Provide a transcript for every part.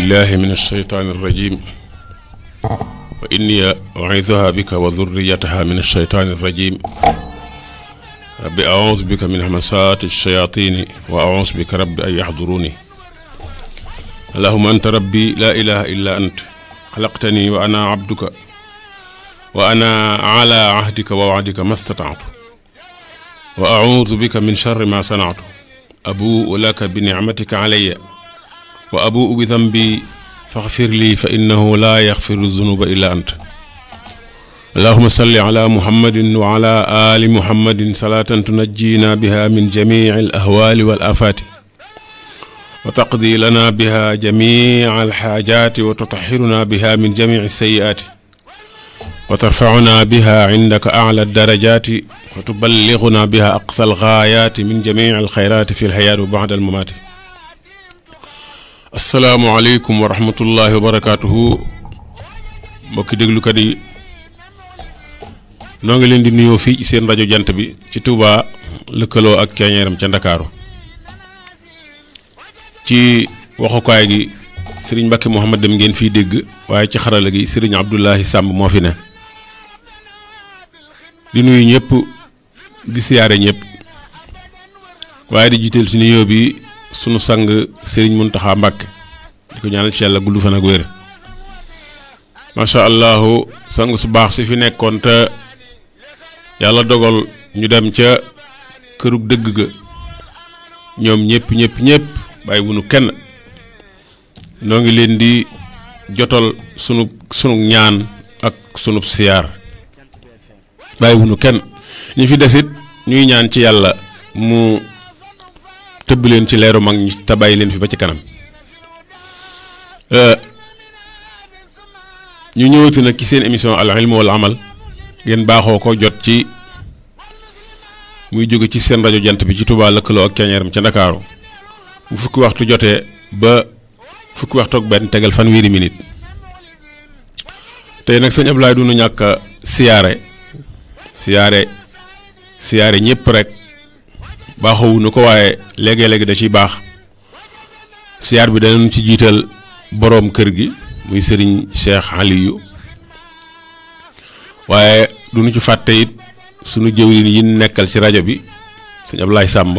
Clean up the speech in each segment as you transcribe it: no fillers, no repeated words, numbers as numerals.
بالله من الشيطان الرجيم وإني أعيذها بك وذريتها من الشيطان الرجيم رب أعوذ بك من همسات الشياطين وأعوذ بك رب أن يحضروني اللهم أنت ربي لا إله إلا أنت خلقتني وأنا عبدك وأنا على عهدك ووعدك ما استطعت وأعوذ بك من شر ما صنعت أبوء لك بنعمتك علي وأبوء بذنبي فاغفر لي فإنه لا يغفر الذنوب إلا أنت اللهم صل على محمد وعلى آل محمد صلاة تنجينا بها من جميع الأهوال والآفات وتقضي لنا بها جميع الحاجات وتطهرنا بها من جميع السيئات وترفعنا بها عندك أعلى الدرجات وتبلغنا بها أقصى الغايات من جميع الخيرات في الحياة وبعد الممات السلام عليكم ورحمة الله وبركاته mbokki déglukat yi noo ngi leen di nuyoo fii ci seen rajo jant bi ci Touba lëkkaloo ak Keñeeram ca Ndakaaru ci waxukaay gi Serigne Mbacke Mouhamad dem ngeen fii dégg waaye ci xarala gi Serigne Abdoulahi Samb moo fi ne di nuyu ñëpp di siyaare ñëpp waaye di jiital ci nuyoo bi sunu sang Serigne Mountakha Mbacke di ko ñaanal ci Yàlla gudd fan ak wér macha allah sang su baax si fi nekkoon te yàlla dogal ñu dem ca kërug dëgg ga ñoom ñëpp bàyyi bu nu kenn noo ngi leen di jotal sunu ñaan ak sunu siyaar bàyyi bu nu kenn ñi fi desit ñuy ñaan ci yàlla mu tëbb leen ci leeru mag ñi te bàyyi leen fi ba ci kanam ñu ñëwati nag ci seen émission al ilm wal amal ngeen baaxoo ko jot ci muy jóge ci seen rajo jant bi ci Touba lëkkaloo ak Keñeeram ca Ndakaaru bu fukki waxtu jotee ba fukki waxtu ak benn tegal fanweeri minute tey nag sëñ Ablaye du nu ñàkk siyaare ñëpp rek baaxowu nu ko waaye léegi-léegi da ciy baax siyaar bi danañ ci jiital boroom kër gi muy Serigne Cheikh Aliou waaye du ñu ci fàtte it sunu jëwriñ yi nekkal ci rajo bi sëñ Ablaye Samb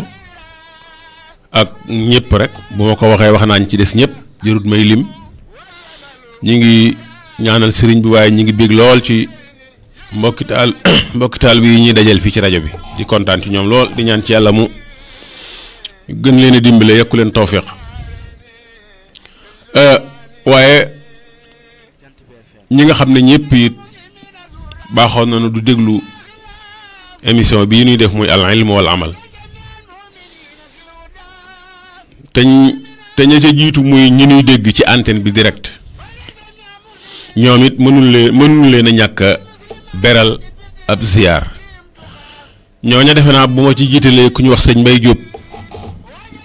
ak ñëpp rek bu ma ko waxee wax naa ñu ci des ñëpp jërut may lim ñi ngi ñaanal Serigne bi waaye ñi ngi bég lool ci mbokki taal bi ñuy dajal fii ci rajo bi di kontaan ci ñoom lool di ñaan ci yàlla mu gën leen a dimbale yekku leen tawfiq waaye ñi nga xam ne ñëpp it baaxoon nañu du déglu émission bii ñuy def muy al ilm wal amal te ña ca jiitu muy ñi ñuy dégg ci antenne bi direct ñoom it mënul leen a ñàkk beral ab ziyaar ñooña defe naa bu ma ci jiitalee ku ñu wax sëñ Mbay Jóob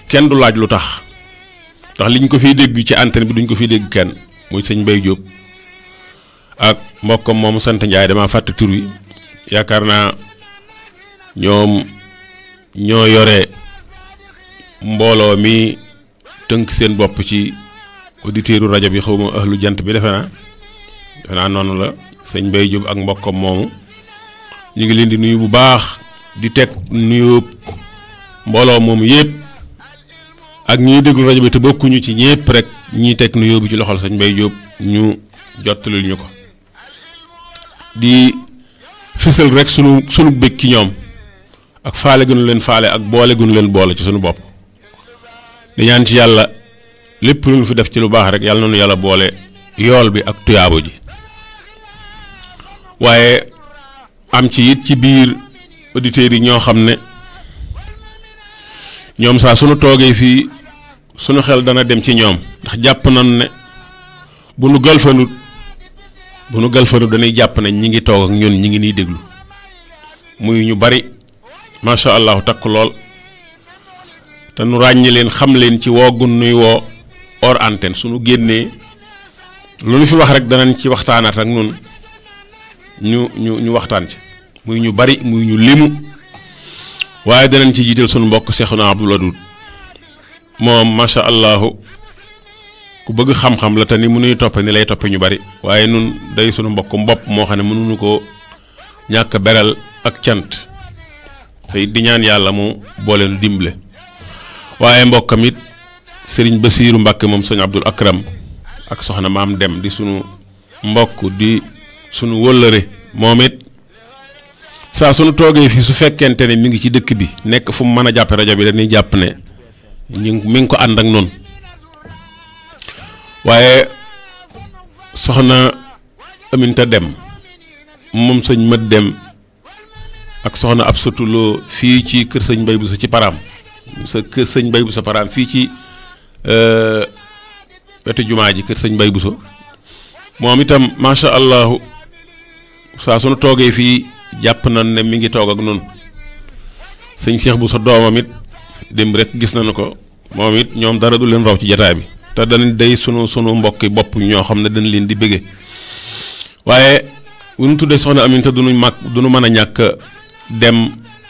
kenn du laaj lu tax ndax liñ ko fiy dégg ci antenne bi duñ ko fiy dégg kenn muy sëñ Mbay Jóob ak mbokkam moomu sant Njaay dama fàtte tur wi yaakaar naa ñoom ñoo yore mbooloo mi tënk seen bopp ci auditeuru rajo bi xawma ahlu jant bi defe naa noonu la sëñ Mbay Jóob ak mbokkam moomu ñu ngi leen di nuyu bu baax di teg nuyu mbooloo moomu yëpp ak ñiy déglu rajo bi te bokkuñu ci ñëpp rek ñiy teg nuyu bi ci loxol sëñ Mbay Jóob ñu jottalil ñu ko di fësal rek sunu bëgg ci ñoom ak faale gënu leen faale ak boole gënu leen boole ci sunu bopp di ñaan ci yàlla lépp lu ñu fi def ci lu baax rek yàlla noonu yàlla boole yool bi ak tuyaabo ji waaye am ci it ci biir auditeurs yi ñoo xam ne ñoom saa sunu toogee fii sunu xel dana dem ci ñoom ndax jàpp nañ ne bu nu galfanut dañuy jàpp ne ñi ngi toog ak ñun ñi ngi nii déglu muy ñu bari macha allah takk lool te nu ràññi leen xam leen ci woogun nuy woo hors antenne suñu génnee lu ñu fi wax rek danañ ci waxtaanaat ak nun ñu waxtaan ci muy ñu bari muy ñu limu waaye danañ ci jiital sunu mbokk Seexuna Abdul Wadud moom macha allah ku bëgg xam-xam la te ni mu nuy toppe ni lay toppe ñu bari waaye nun day sunu mbokkum bopp moo xam ne mënuñu ko ñàkk beral ak cant te di ñaan yàlla mu boole nu dimbale waaye mbokkam it sëriñ Basiiru Mbàkke moom sëñ Abdul Akram ak soxna maam dem di sunu mbokk di sunu wëllëre moom it saa sunu toogee fii su fekkente ne mi ngi ci dëkk bi nekk fu mu mën a jàppe rajo bi dañuy jàpp ne mi ngi ko ànd ak noonu waaye soxna Aminta dem moom sëñ Mat dem ak soxna Absatu Lo fii ci kër sëñ Mbay Buso ci Paraam sa kër sëñ Mbay Buso Paraam fii ci wetu jumaa ji kër sëñ Mbay Buso moom itam macha allahu saa sunu toogee fii jàpp nañ ne mi ngi toog ak noonu sëñ Cheikh Buso doomam it démb rek gis nañu ko moom it ñoom dara du leen raw ci jataay bi te dañ day sunu mbokki bopp ñoo xam ne dañ leen di bëgge waaye bu ñu tuddee soxna Aminta duñu mën a ñàkk dem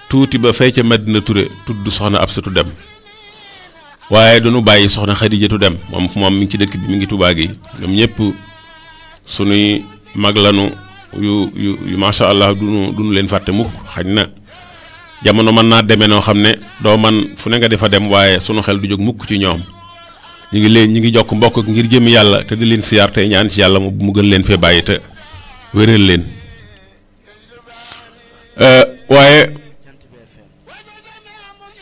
tuuti ba fay ca Madina Touré tudd soxna Absatu dem waaye duñu bàyyi soxna Xadijatu dem moom mi ngi ci dëkk bi mi ngi Tuubaa gi ñoom ñëpp sunuy mag lanu yu macha allah duñu leen fàtte mukk xañ na jamono mën naa demee noo xam ne doo man fu ne nga defa dem waaye sunu xel du jóg mukk ci ñoom ñi ngi jokk mbokk ngir jëm yàlla te di leen siyaar tey ñaan ci yàlla mu gën leen fee bàyyi te wéral leen waaye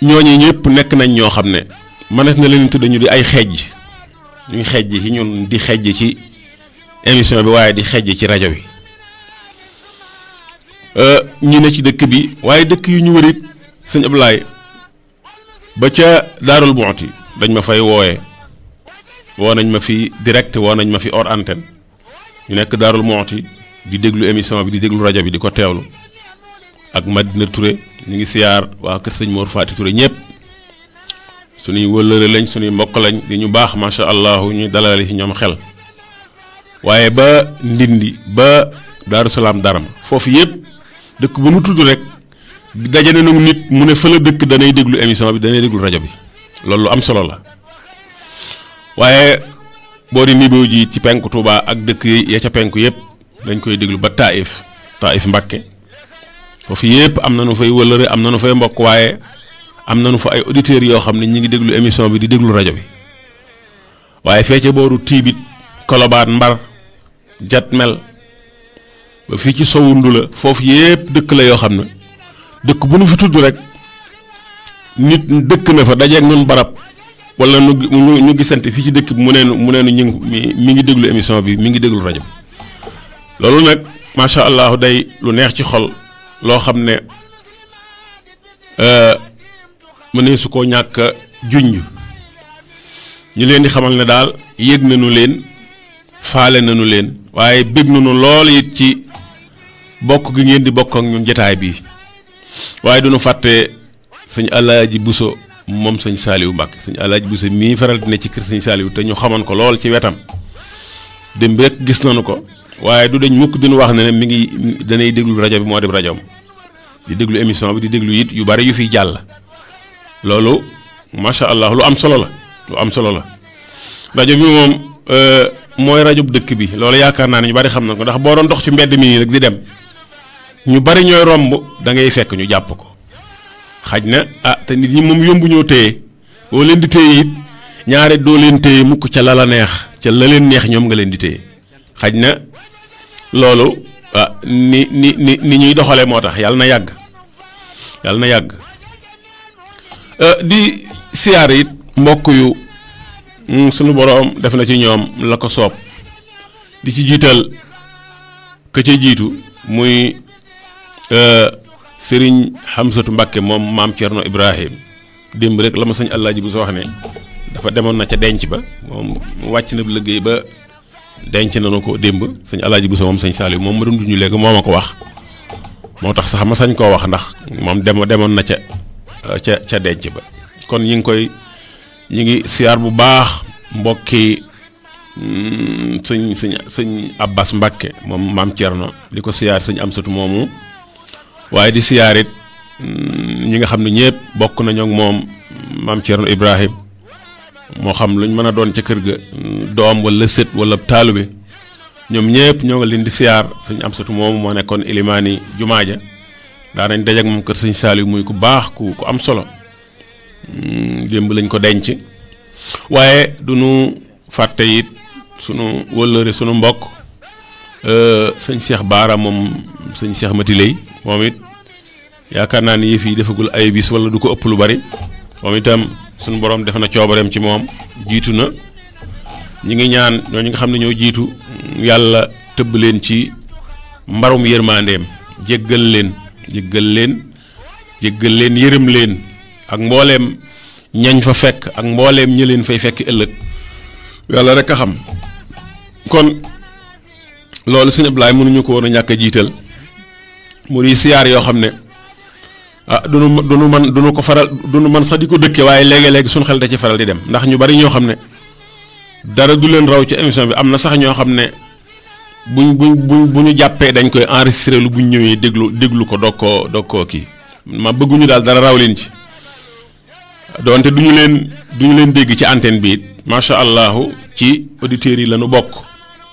ñooñu ñëpp nekk nañ ñoo xam ne mënees na leen tudd ñu di ay xejj ñu ngi xejj ci ñun di xejj ci émission bi waaye di xejj ci rajo bi ñu ne ci dëkk bi waaye dëkk yu ñu wërit sëñ Ablaay ba ca Daarul Muxti dañ ma fay wooyee woo nañ ma fi direct woo nañ ma fi hors antenne ñu nekk Daarul Muxti di déglu émission bi di déglu rajo bi di ko teewlu ak Madina Touré ñu ngi siyaar waa kër sëñ Mor Faati Touré ñëpp suñuy wëllëre lañ suñuy mbokk lañ di ñu baax macha allah ñuy dalale ci ñoom xel waaye ba Ndindi ba Daaru Salaam Darama foofu yëpp dëkk ba nu tudd rek daje na nit mu ne fa la dëkk danay déglu émission bi danay déglu rajo bi loolu lu am solo la waaye boo di niveau ji ci penku Touba ak dëkk yi ya ca penku yëpp dañ koy déglu ba Taïf Mbàkke foofu yëpp am na nu fay wëllëre am na nu fay mbokk waaye am na nu fa ay auditeurs yoo xam ne ñi ngi déglu émission bi di déglu rajo bi waaye fee ca booru Tiibit Kolobaan Mbar Jatmel ba fii ci Sowundu la foofu yëpp dëkk la yoo xam ne dëkk bu nu fi tudd rek nit dëkk na fa dajeeg noonu barab wala ñu gisante fii ci dëkk bi mu neenu mi ngi déglu émission bi mi ngi déglu rajo bi loolu nag macha allah day lu neex ci xol loo xam ne mënee su koo ñàkk junj ñu leen di xamal ne daal yëg nañu leen faale nañu leen waaye bég nañu lool it ci bokk gi ngeen di bokk ak ñun jotaay bi waaye duñu fàtte sëñ Alaaji Buso moom sëñ Saaliwu Mbàkke sëñ Alaaji Buso mii faral di ne ci kër sëñ Saaliwu te ñu xamoon ko lool ci wetam dem rek gis nañu ko waaye du dañ mukk dinu wax ne mi ngi danay déglu rajo bi moo dem rajoom di déglu émission bi di déglu it yu bari yu fiy jàll loolu macha allah lu am solo la rajo bi moom mooy rajo bu dëkk bi loolu yaakaar naa ne ñu bari xam na ko ndax boo doon dox ci mbedd mi nii rek di dem ñu bari ñooy romb da ngay fekk ñu jàpp ko xaj na te nit ñi moom yombu ñoo téye boo leen di téye it ñaare doo leen téye mukk ca la neex ca la leen neex ñoom nga leen di téye xaj na loolu ni ñuy doxalee moo tax yàlla na yàgg di siyaar it mbokk yu sunu boroom def na ci ñoom la ko soob di ci jiital ka ca jiitu muy Sëriñ Xamsatu Mbàkke moom maam Cerno Ibrahim démb rek la ma sëñ Alaaji bu soo wax ne dafa demoon na ca denc ba moom wàcc na liggéey ba denc nañu ko démb sëñ Alaaji bu soo moom sëñ Saaliw moom ma doon duñu léegi moo ma ko wax moo tax sax ma sañ koo wax ndax moom demoon na ca denc ba kon ñi ngi siyaar bu baax mbokki sëñ Abbas Mbàkke moom maam Cerno di ko siyaar sëñ Amsatu moomu waaye di siyaar it ñi nga xam ne ñëpp bokk nañu ak moom maam Cerno Ibrahim moo xam luñ mën a doon ca kër ga doom wala sët wala taalube ñoom ñëpp ñoo nga leen di siyaar sëñ Amsatu moomu moo nekkoon ilimaani jumaa ja daanañ daje ak moom kër sëñ Saaliw muy ku baax ku am solo démb lañ ko denc waaye du nu fàtte it sunu wëllëre sunu mbokk sëñ Cheikh Baara moom sëñ Cheikh Mati Lay moom it yaakaar naa ni yëf yi defagul ay bis wala du ko ëpp lu bari moom itam sunu borom def na coobareem ci moom jiitu na ñi ngi ñaan ñooñu nga xam ne ñoo jiitu yàlla tëbb leen ci mbarum yërmandeem jéggal leen yërëm leen ak mbooleem ñañ fa fekk ak mbooleem ñi leen fay fekk ëllëg yàlla rek a xam kon loolu sëñ Ablaye mënuñu ko woon a ñàkk a jiital mu di siyaar yoo xam ne duñu ko faral duñu man sax di ko dëkke waaye léegi-léegi suñu xel da ci faral di dem ndax ñu bari ñoo xam ne dara du leen raw ci émission bi am na sax ñoo xam ne bu ñu jàppee dañ koy enregistré lu buñ ñëwee déglu ko doog koo kii ma bëgguñu daal dara raw leen ci doonte duñu leen dégg ci antenne bi it macha allahu ci auditeurs yi la ñu bokk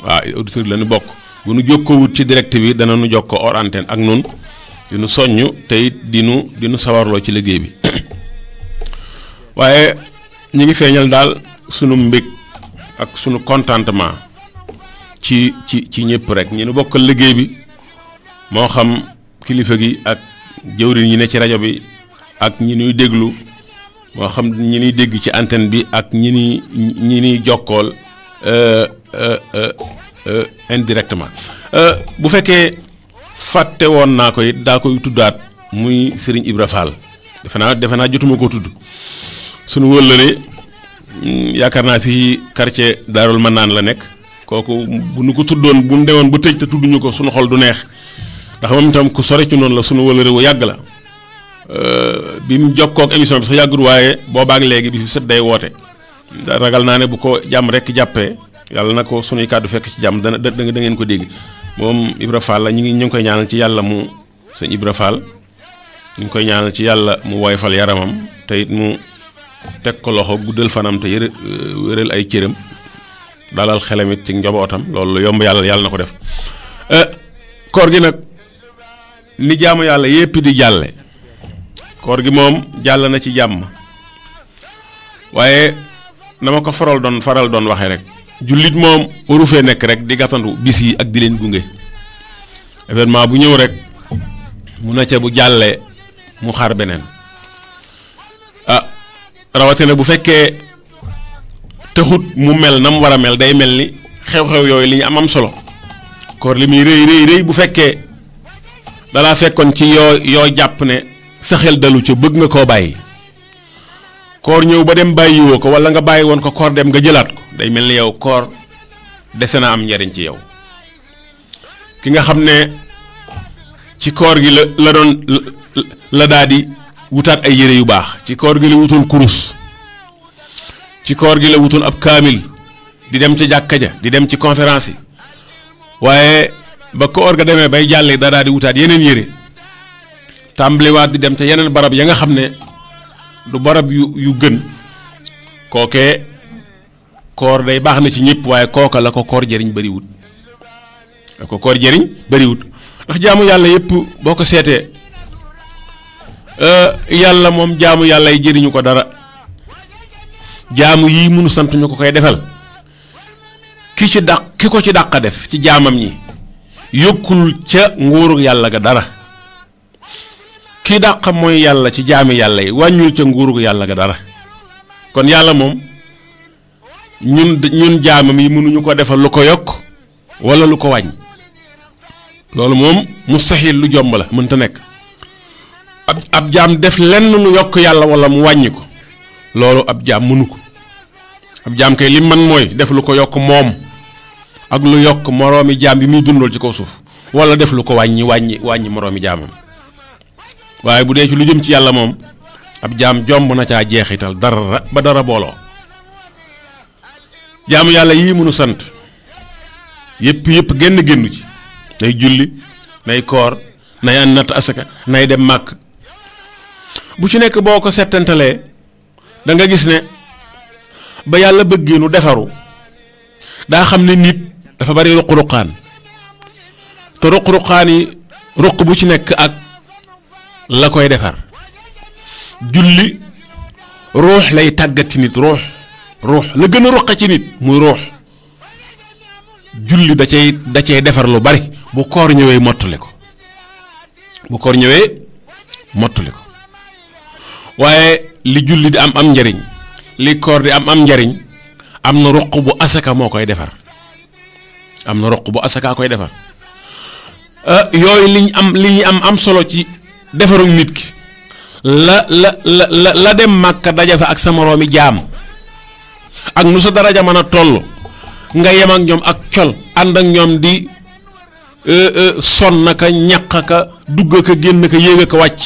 waaw auditeurs yi la ñu bokk bu nu jokkoowut ci direct bi dana nu jokkoo hors antenne ak nun di nu soññ te it di nu sawarloo ci liggéey bi waaye ñi ngi feeñal daal sunu mbég ak sunu contentement ci ñëpp rek ñi nu bokkal liggéey bi moo xam kilifa gi ak jëwriñ yi ne ci rajo bi ak ñi nuy déglu moo xam ñi nuy dégg ci antenne bi ak ñi nuy jokkool indirectement bu fekkee fàtte woon naa ko it daa koy tuddaat muy Serigne Ibra Fall defe naa jotuma ko tudd sunu wëllëre yaakaar naa fi quartier Daarul Manaan la nekk kooku bu nu ko tuddoon bu nu demoon ba tëj te tudduñu ko sunu xol du neex ndax moom itam ku sore ci noonu la sunu wëllëre wu yàgg la bi mu jokkoo ak émission bi sax yàggul waaye boobaak léegi bi fi sët day woote ragal naa ne bu ko jàmm rek jàppee yàlla na ko sunuy kàddu fekk ci jàmm da ngeen ko dégg moom Ibra Fall la ñu ngi koy ñaanal ci yàlla mu sëñ Ibra Fall ñu ngi koy ñaanal ci yàlla mu woyfal yaramam te it mu teg ko loxo guddal fanam te wéral ay cëram dalal xelam it ci njabootam loolu yomb yàlla na ko def koor gi nag ni jaamu yàlla yépp di jàlle koor gi moom jàll na ci jàmm waaye dama ko faral doon waxee rek jullit moom waru fee nekk rek di gàttandu bis yi ak di leen gunge événement bu ñëw rek mu na ca bu jàllee mu xaar beneen rawatina bu fekkee taxut mu mel na mu war a mel day mel ni xew-xew yooyu li ñu am solo koor li muy rëy bu fekkee dalaa fekkoon ci yoo jàpp ne sa xel dalu ca bëgg nga koo bàyyi koor ñëw ba dem bàyyiwoo ko wala nga bàyyi woon ko koor dem nga jëlaat ko day mel ni yow koor dese na am njariñ ci yow ki nga xam ne ci koor gi la daa di wutaat ay yére yu baax ci koor gi la wutoon kurus ci koor gi la wutoon ab kaamil di dem ca jàkka ja di dem ci conférence yi waaye ba koor ga demee bay jàllee daa di wutaat yeneen yére tàmbaliwaat di dem ca yeneen barab ya nga xam ne du barab yu gën kookee koor day baax na ci ñëpp waaye kooka la ko koor jëriñ bariwut ndax jaamu yàlla yëpp boo ko seetee yàlla moom jaamu yàlla yi jëriñu ko dara jaamu yii mënu sant ñu ko koy defal ki ko ci dàq def ci jaamam ñi yokkul ca nguuru yàlla ga dara ki dàq mooy yàlla ci jaami yàlla yi wàññul ca nguuru yàlla ga dara kon yàlla moom ñun jaamam yi mënuñu ko defal lu ko yokk wala lu ko wàññ loolu moom mustaxil lu jomb la mënta nekk ab jaam def lenn lu yokk yàlla wala mu wàññi ko loolu ab jaam mënu ko ab jaam kay li man mooy def lu ko yokk moom ak lu yokk moroomi jaam bi muy dundal ci kaw suuf wala def lu ko wàññi moroomi jaamam waaye bu dee ci lu jëm ci yàlla moom ab jaam jomb na caa jeexital dara ba dara booloo jaamu yàlla yii mënu sant yëpp génnu ci nay julli nay koor nay an natt asaka nay dem màkk bu ci nekk boo ko settantalee da nga gis ne ba yàlla bëggee nu defaru daa xam ne nit dafa bari ruq-ruqaan te ruq-ruqaan yi ruq bu ci nekk ak la koy defar. julli ruux lay tàggati nit ruux la gën a ruqe ci nit muy ruux julli da cay defar lu bari bu koor ñëwee mottali ko waaye li julli di am njariñ li koor di am njariñ am na ruq bu asaka moo koy defar koy defar yooyu li ñu am solo ci defaru nit ki la dem Màkka daja fa ak sa moroomi jaam ak nu sa daraja mën a toll nga yem ak ñoom ak col ànd ak ñoom di sonn ka ñaq ka dugg ka génn ka yéeg ka wàcc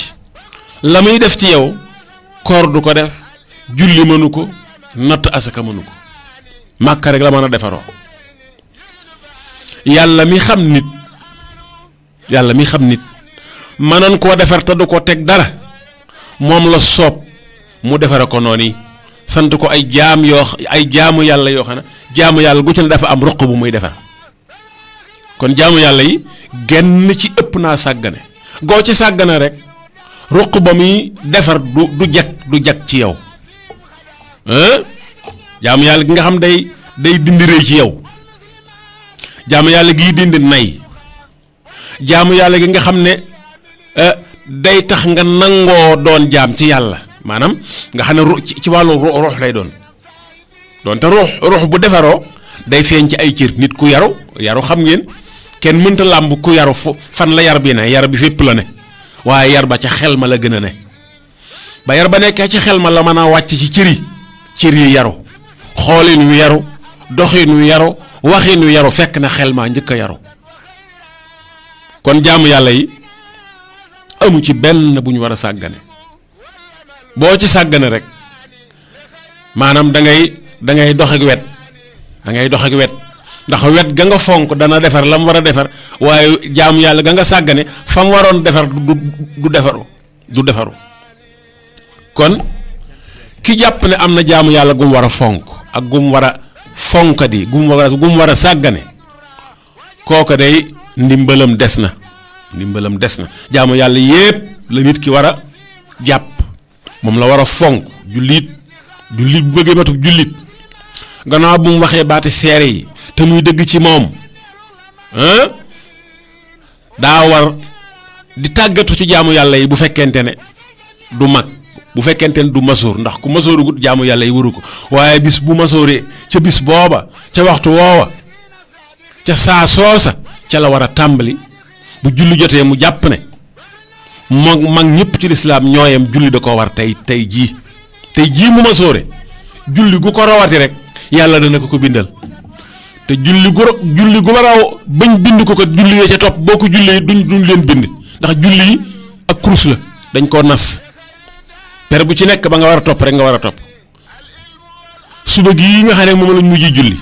la muy def ci yow koor du ko def julli mënu ko natt asaka mënu ko Màkka rek la mën a defaroo yàlla mi xam nit mënoon koo defar te du ko teg dara moom la soob mu defare ko noonu sant ko ay jaamu yàlla yoo xam ne jaamu yàlla gu ci ne dafa am ruq bu muy defar kon jaamu yàlla yi genn ci ëpp naa sàggane goo ci sàggane rek ruq ba muy defar du jag ci yow jaamu yàlla gi nga xam day dindi rëy ci yow jaamu yàlla gi dindi nay jaamu yàlla gi nga xam ne day tax nga nangoo doon jaam ci yàlla maanaam nga xam ne ci wàllu ruux lay doon te ruux bu defaroo day feeñ ci ay cër nit ku yaru xam ngeen kenn mënta làmb ku yaru fan la yar bi ne yar bi fépp la ne waaye yar ba ca xel ma la gën a ne ba yar ba nekkee ci xel ma la mën a wàcc ci cër yi yaru xoolin wu yaru doxin wu yaru waxin wu yaru fekk na xel maa njëkk a yaru kon jaamu yàlla yi amu ci benn bu ñu war a sàggane boo ci sàggane rek maanaam da ngay dox ak wet ndax wet ga nga fonk dana defar la mu war a defar waaye jaamu yàlla ga nga sàggane fa mu waroon defar du defaru kon ki jàpp ne am na jaamu yàlla gu mu war a fonk ak gu mu war a fonkadi gu mu war a sàggane kooka day ndimbalam des na jaamu yàlla yépp la nit ki war a jàpp moom la war a fonk jullit bu bëggee matuk jullit gannaaw bu mu waxee baati seere yi te muy dëgg ci moom daa war di tàggatu ci jaamu yàlla yi bu fekkente ne du mag bu fekkente ne du masoor ndax ku masoorugut jaamu yàlla yi waru ko waaye bis bu masooree ca bis booba ca waxtu woowa ca saa soosa ca la war a tàmbali bu julli jotee mu jàpp ne mag ñëpp ci lislaam ñooyam julli da ko war tey jii mu masoore julli gu ko rawati rek yàlla dana ko bindal te julli gu raw bañ bind ko julli yee ca topp boo ko jullee duñ leen bind ndax julli yi ak kurus la dañ koo nas per bu ci nekk ba nga war a topp rek nga war a topp suba gii nga xam ne moom lañ mujj julli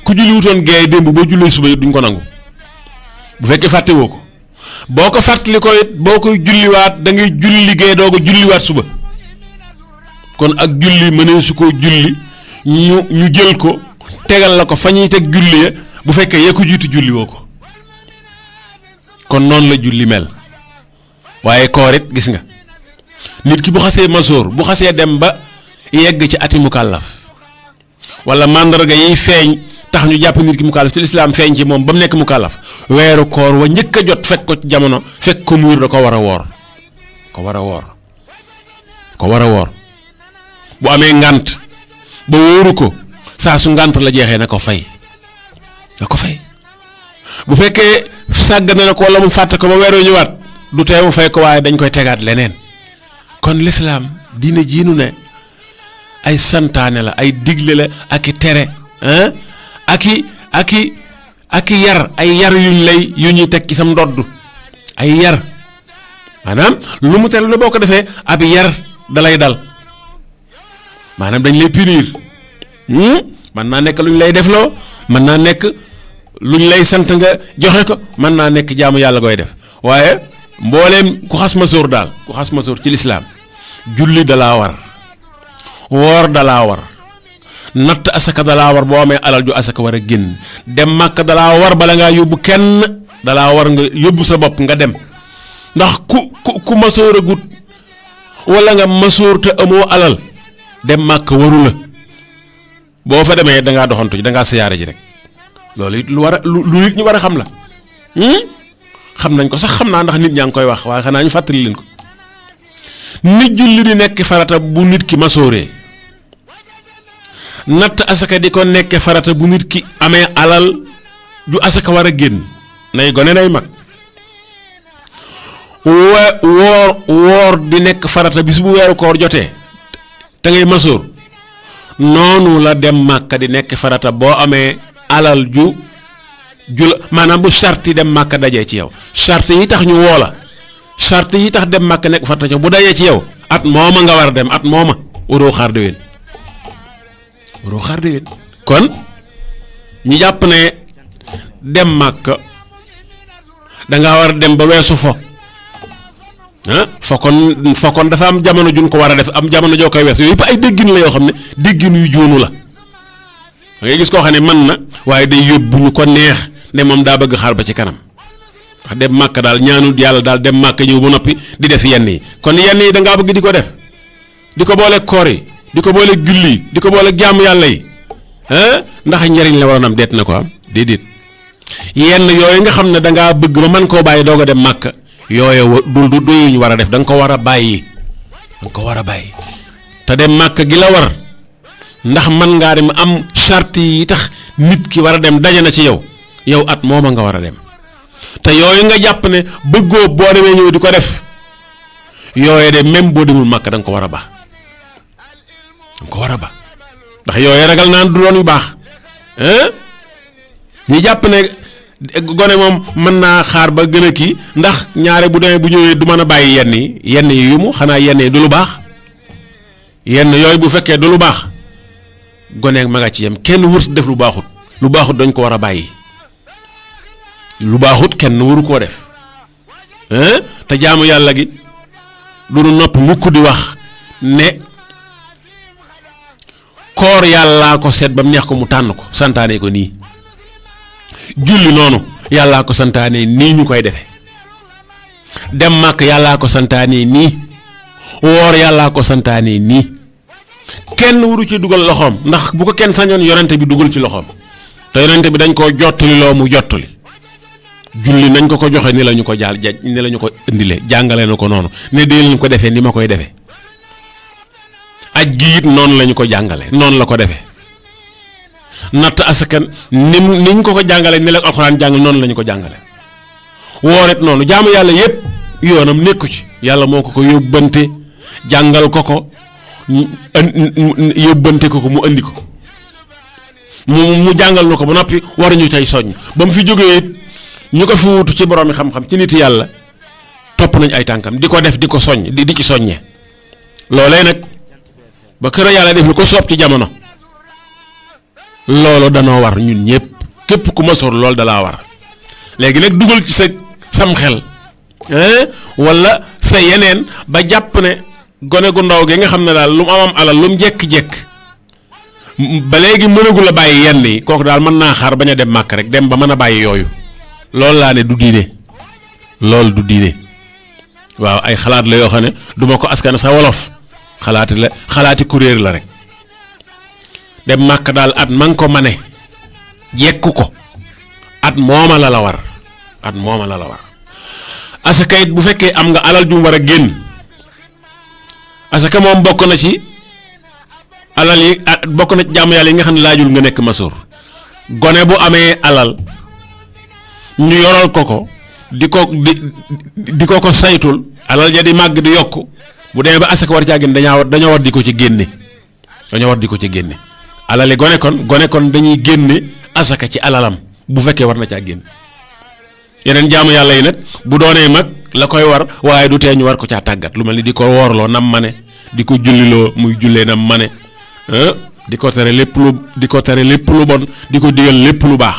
ku julli wutoon géey démb boo jullee suba yi duñ ko nangu bu fekkee fàttewoo ko boo ko fàttali ko it boo koy julliwaat da ngay julli géey doo ko julliwaat suba kon ak julli mënee su ko julli ñu jël ko tegal la ko fa ñuy teg julli ya bu fekkee yee ko jiitu julli woo ko kon noonu la julli mel waaye koor it gis nga nit ki bu xasee masoor bu xasee dem ba yegg ci ati mukallaf wala màndarga yiy feeñ tax ñu jàpp nit ki mukallaf ci lislaam feeñ ci moom ba mu nekk mukallaf weeru koor wa njëkk a jot fekk ko ci jamono fekk ko muur da ko war a woor bu amee ngànt ba wóoru ko saa su ngànt la jeexee na ko fay bu fekkee sàgg na ko wala mu fàtte ko ba weeroo ñëwaat du tee mu fay ko waaye dañ koy tegaat leneen kon lislaam diine jiinu ne ay santaane la ay digle la ak i tere ak i yar ay yar yu ñuy teg ci sam ndodd ay yar maanaam lu mu tere lu boo ko defee ab yar dalay dal maanaam dañ lay punir mën naa nekk lu ñu lay defloo mën naa nekk lu ñu lay sant nga joxe ko mën naa nekk jaamu yàlla koy def waaye mbooleem ku xas masoor ci lislaam julli dalaa war woor dalaa war natt asaka dalaa war boo amee alal ju asaka war a génn dem màkk dalaa war bala ngaa yóbbu kenn dalaa war nga yóbbu sa bopp nga dem ndax ku masóor a gut wala nga masóor te amoo alal dem màkk waru la boo fa demee dangaa doxantu ji dangaa siyaare ji rek loolu it lu war a lu nit ñi war a xam la xam nañ ko sax xam naa ndax nit ñaa ngi koy wax waaye xanaa ñu fàttali leen ko nit julli di nekk farata bu nit ki masóoree natt asaka di ko nekk farata bu nit ki amee alal ju asaka war a génn nay gone nay mag woor di nekk farata bis bu weeru koor jotee te ngay masóor noonu la dem màkka di nekk farata boo amee alal ju la maanaam bu charte yi dem màkka dajee ci yow charte yi tax ñu woo la charte yi tax dem màkka nekk farata bu dajee ci yow at mooma nga war a dem at mooma waroo xaar déwén kon ñu jàpp ne dem màkka dangaa war a dem ba weesu fokkoon dafa am jamono juñ ko war a def am jamono joo koy wees yooyu yëpp ay déggin la yoo xam ne déggin yu juunu la da ngay gis koo xam ne mën na waaye day yóbbu ñu ko neex ne moom daa bëgg xaar ba ci kanam ndax dem màkk daal ñaanul yàlla daal dem màkk ñëw ba noppi di def yenn yi kon yenn yi da ngaa bëgg di ko def di ko boole koor yi di ko boole julli yi di ko boole jaamu yàlla yi ndax njariñ la waroon am deet na ko am déedéet yenn yooyu nga xam ne da ngaa bëgg ba mën koo bàyyi doog a dem màkk yooyu du ñu war a def da nga ko war a bàyyi te dem màkk gi la war ndax man ngaa dem am charte yi tax nit ki war a dem daje na ci yow at mooma nga war a dem te yooyu nga jàpp ne bëggoo boo demee ñëw di ko def yooyu de même boo demul màkk da nga ko war a ba ndax yooyu ragal naan du doon yu baax ñu jàpp ne gone moom mën naa xaar ba gën a kii ndax ñaare bu demee bu ñëwee du mën a bàyyi yenn yi yu mu xanaa yenn yi du lu baax yenn yooyu bu fekkee du lu baax goneeg ma nga ci yem kenn wurut def lu baaxut dañ ko war a bàyyi lu baaxut kenn waru koo def te jaamu yàlla gi du nu nopp mukk di wax ne koor yàllaa ko seet ba mu neex ko mu tànn ko santaane ko nii julli noonu yàllaa ko santaane nii ñu koy defe dem màkk yàllaa ko santaane nii woor yàllaa ko santaane nii kenn waru ci dugal loxoom ndax bu ko kenn sañoon yonente bi dugal ci loxoom te yonente bi dañ koo jottali loo mu jottali julli nañ ko joxe ni la ñu ko ni la ñu ko indile jàngale na ko noonu ne dee leen ko defee ni ma koy defee aj gi it noonu la ñu ko jàngale noonu la ko defee natt asaka niñ ko jàngale ni la alxuraan jàngal noonu la ñu ko jàngale wooret noonu jaamu yàlla yépp yoonam nekku ci yàlla moo ko yóbbante jàngal ko yóbbante ko mu andi ko mu jàngal na ko ba noppi war ñu tey soññ ba mu fi jógee it ñu ko fi wutu ci boroomi xam-xam ci nit yàlla topp nañ ay tànkam di ko def di ko soññ di ci soññee loolee nag ba kër yàlla def lu ko soob ci jamono loolu danoo war ñun ñëpp képp ku masoor loolu dalaa war léegi nag dugal ci sam xel wala sa yeneen ba jàpp ne gone gu ndaw gi nga xam ne daal lu mu am alal lu mu jekk-jekk ba léegi mënagul a bàyyi yenn yi kooku daal mën naa xaar bañ a dem màkk rek dem ba mën a bàyyi yooyu loolu laa ne du diine loolu du diine waaw ay xalaat la yoo xam ne duma ko askan sa wolof xalaati kuréer la rek dem màkk daal at ma nga ko mane jekku ko at mooma la war asaka it bu fekkee am nga alal ju mu war a génn asaka moom bokk na ci alal yi bokk na ci jaamu yàlla yi nga xam ne laajul nga nekk masoor gone bu amee alal ñu yoral ko di ko saytul alal ja di màgg di yokk bu demee ba asaka war caa génn dañoo war di ko ci génne alali gone kon dañuy génne asaka ci alalam bu fekkee war na caa génn yeneen jaamu yàlla yi nag bu doonee mag la koy war waaye du tee ñu war ko caa tàggat lu mel ni di ko woorloo nam mane di ko julliloo muy jullee nam mane di ko tere lépp lu bon di ko digal lépp lu baax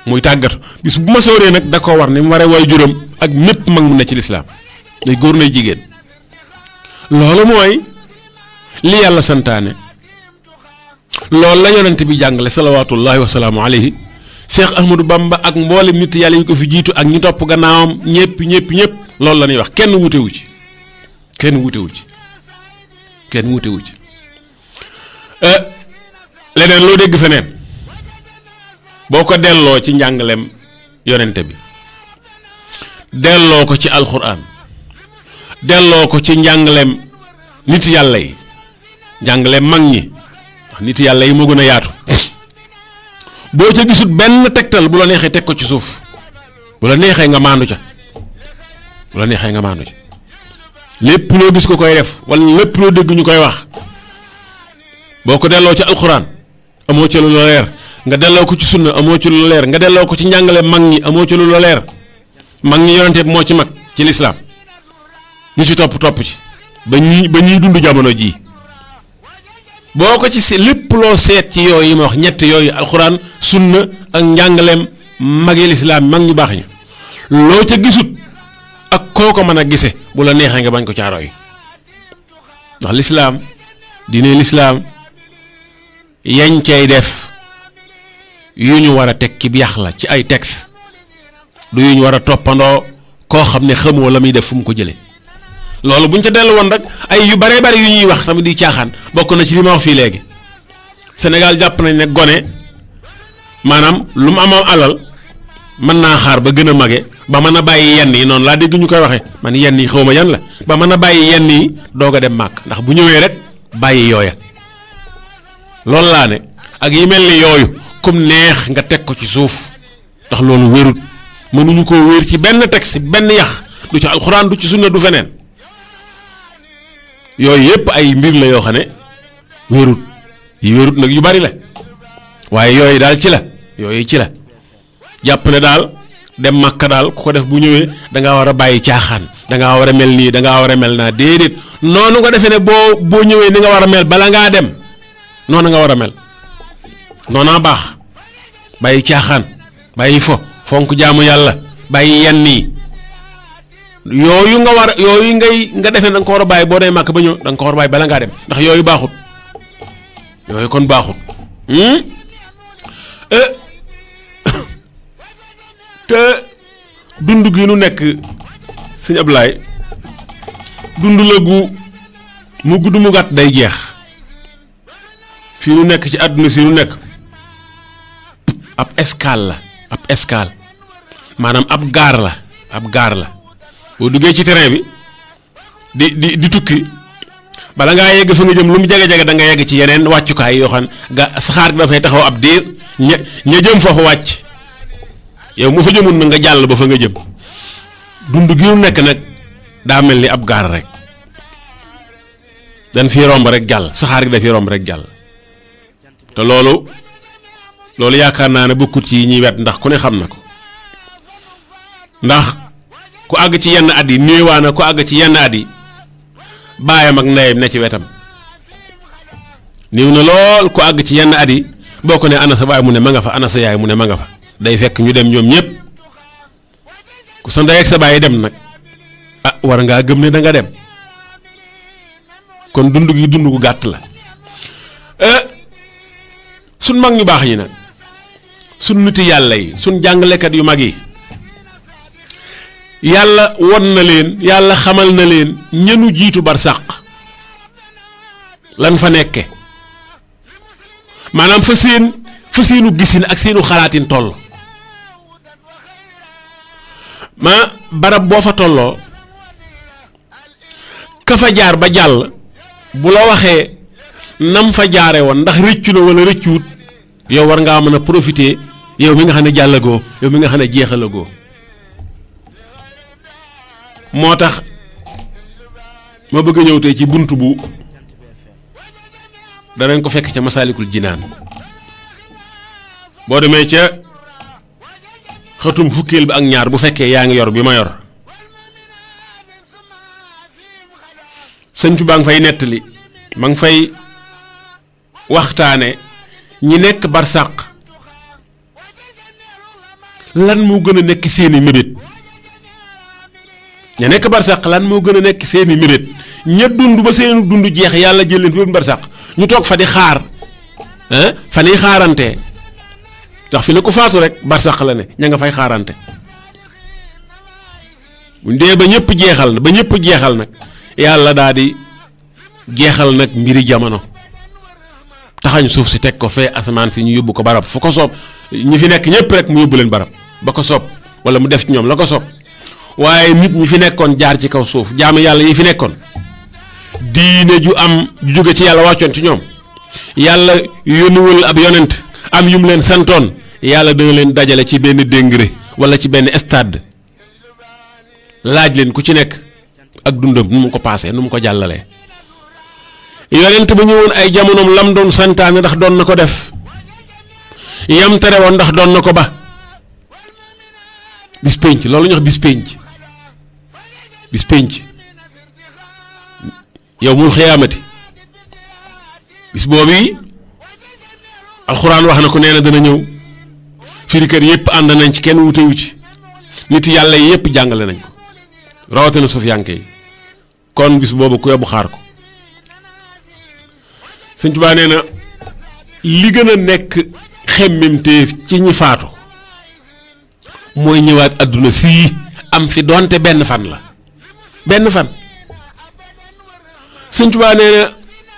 muy tàggatu bis bu ma sooree nag da koo war ni mu waree way juróom ak mépp mag mu ne ci lislaam day góor nay jigéen loolu mooy li yàlla santaane loolu la yonent bi jàngale salawaatullahi wa salaamu alayhi. Cheikh Ahmadou Bamba ak mboolem nit yàlla yu ko fi jiitu ak ñi topp gannaawam ñëpp loolu la ñuy wax kenn wutewu ci leneen loo dégg feneen boo ko delloo ci njàngaleem yonente bi delloo ko ci alxuraan delloo ko ci njàngaleem nit yàlla yi njàngaleem mag ñi wax nit yàlla yi moo gën a yaatu boo ca gisut benn tegtal bu la neexee teg ko ci suuf bu la neexee nga maandu ca lépp loo gis ko koy def wala lépp loo dégg ñu koy wax boo ko delloo ci alxuraan amoo ci lu la leer nga delloo ko ci sunna amoo ci lu la leer nga delloo ko ci njàngale mag ñi amoo ci lu la leer mag ñi yonente bi moo ci mag ci lislaam ñu ci topp ci ba ñuy dund jamono jii boo ko ci lépp loo seet ci yooyu yi ma wax ñett yooyu alxuraan sunna ak njàngaleem magi lislaam mag ñu baax ñi loo ca gisut ak koo ko mën a gise bu la neexee nga bañ ko caaro yi ndax lislaam diine lislaam yañ cay def yu ñu war a teg ci yax la ci ay texte du yu ñu war a toppandoo koo xam ne xamoo la muy def fu mu ko jëlee loolu buñ ca dellu woon rek ay yu bare bare yu ñuy wax tamit di caaxaan bokk na ci li ma wax fii léegi Sénégal jàpp nañ ne gone maanaam lu mu amoon alal mën naa xaar ba gën a mage ba mën a bàyyi yenn yi noonu laa dégg ñu koy waxee man yenn yi xaw ma yan la ba mën a bàyyi yenn yi doog a dem màkk ndax bu ñëwee rek bàyyi yooya loolu laa ne ak yi mel ni yooyu comme neex nga teg ko ci suuf ndax loolu wérut mënuñu koo wér ci benn texte benn yax du ci alxuraan du ci sunna du feneen yooyu yépp ay mbir la yoo xam ne wérut yi wérut nag yu bari la waaye yooyu daal ci la jàpp ne daal dem Makka daal ku ko def bu ñëwee da ngaa war a bàyyi caaxaan da ngaa war a mel nii da ngaa war a mel naa déedéet noonu nga defee ne boo ñëwee ni nga war a mel bala ngaa dem noonu nga war a mel noonaa baax bàyyi caaxaan bàyyi fonk jaamu yàlla bàyyi yenn yi yooyu nga defee da nga ko war a bàyyi boo dee Makka ba ñëw da nga ko war a bàyyi bala ngaa dem ndax yooyu baaxut yooyu kon baaxut te dund gi nu nekk sëñ Ablaay dund la gu mu gudd mu gàtt day jeex fii nu nekk ci àdduna si nu nekk ab escale maanaam ab gaar la boo duggee ci terrain bi di tukki bala ngaa yegg fa nga jëm lu mu jege-jege da nga yegg ci yeneen wàccukaay yoo xam saxaar gi dafay taxaw ab diir ña jëm foofu wàcc yow mu fa jëmoon na nga jàll ba fa nga jëm dund gi nu nekk nag daa mel ni ab gaar rek dañ fi romb rek jàll saxaar gi dafay romb rek jàll te loolu yaakaar naa ne bokkut ci ñuy wet ndax ku ne xam na ko ndax ku àgg ci yenn at yi néewaana ku àgg ci yenn at yi baayam ak ndeyam ne ci wetam néew na lool ku àgg ci yenn at yi boo ko ne ana sa baay mu ne ma nga fa ana sa yaay mu ne ma nga fa day fekk ñu dem ñoom ñëpp ku sa ndey ak sa baay dem nag war ngaa gëm ne da nga dem kon dund gi dund gu gàtt la suñ mag ñu baax ñi nag suñ niti yàlla yi suñ jàngalekat yu mag yi yàlla won na leen yàlla xamal na leen ñenu jiitu barsàq lan fa nekke maanaam fa seenu gisin ak seenu xalaatin toll barab boo fa tolloo ka fa jaar ba jàll bu la waxee nam fa jaare woon ndax rëccu na wala rëccuwut yow war ngaa mën a profiter yow mi nga xam ne jàllagoo yow mi nga xam ne jeexalagoo moo tax ma bëgg a ñëw tey ci bunt bu danañ ko fekk ca Masaalikul Jinaan boo demee ca xëtum fukkeel bi ak ñaar bu fekkee yaa ngi yor bi ma yor sëñ Tuubaa ngi fay nettali ma ngi fay waxtaane ñi nekk barsàq lan moo gën a nekk seeni mébét ña nekk barsàq lan moo gën a nekk seeni mébét ña dund ba seeni dund jeex yàlla jël leen fi barsàq ñu toog fa di xaar fa ñuy xaarantee ndax fi ne ku faatu rek barsàq la ne ña nga fay xaarante buñ dee ba ñëpp jeexal nag yàlla daal di jeexal nag mbiri jamono taxañ suuf si teg ko fee asamaan si ñu yóbbu ko barab fu ko soob ñi fi nekk ñëpp rek mu yóbbu leen barab ba ko soob wala mu def ci ñoom la ko soob waaye nit ñi fi nekkoon jaar ci kaw suuf jaamu yàlla yi fi nekkoon diine ju jóge ci yàlla wàccoon ci ñoom yàlla yónniwul ab yonent am yum leen santoon yàlla dana leen dajale ci benn déngré wala ci benn stade laaj leen ku ci nekk ak dundam nu mu ko paasee nu mu ko jàllalee yonent ba ñëwoon ay jamonoom lam doon santaane ndax doon na ko def yam tere woon ndax doon na ko ba bis pénc loolu ñu wax bis pénc yow mul xiyaamati bis boobu yi alxuraan wax na ko nee na dana ñëw firikat yépp ànd nañ ci kenn wutewu ci nit yàlla yi yépp jàngale nañ ko rawatina sufiyanke yi kon bis boobu ku yóbbu xaar ko Sëñ Tuubaa nee na li gën a nekk xemmemteef ci ñi faatu mooy ñëwaat adduna sii am fi doonte benn fan la benn fan Sëñ Tuubaa nee na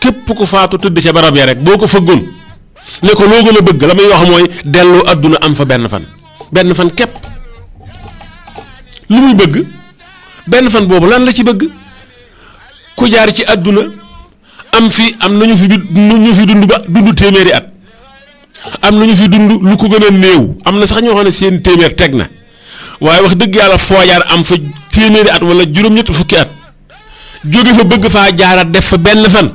képp ku faatu tëdd ca barab ya rek boo ko fëggoon ne ko loo gën a bëgg la muy wax mooy dellu adduna am fa benn fan képp lu muy bëgg benn fan boobu lan la ci bëgg ku jaar ci adduna am nañu fi dund téeméeri at am nañu fi dund lu ko gën a néew am na sax ñoo xam ne seen téeméer teg na waaye wax dëgg yàlla foo jaar am fa téeméeri at wala juróom-ñetti fukki at jóge fa bëgg faa jaaraat def fa benn fan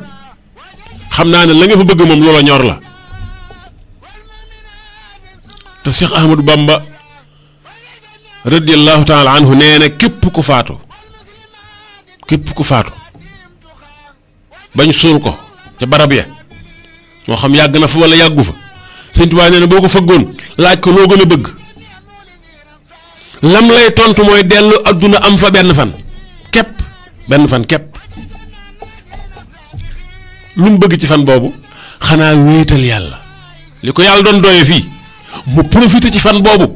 xam naa ne la nga fa bëgg moom loola ñor la te Cheikh Ahmadou Bamba radiyallahu taala anhu nee na képp ku faatu bañ suul ko ca barab ya moo xam yàgg na fa wala yàggu fa Sëñ Tuubaa nee na boo ko fëggoon laaj ko loo gën a bëgg lam lay tontu mooy dellu adduna am fa benn fan képp lu mu bëgg ci fan boobu xanaa wéetal yàlla li ko yàlla doon doye fii mu profité ci fan boobu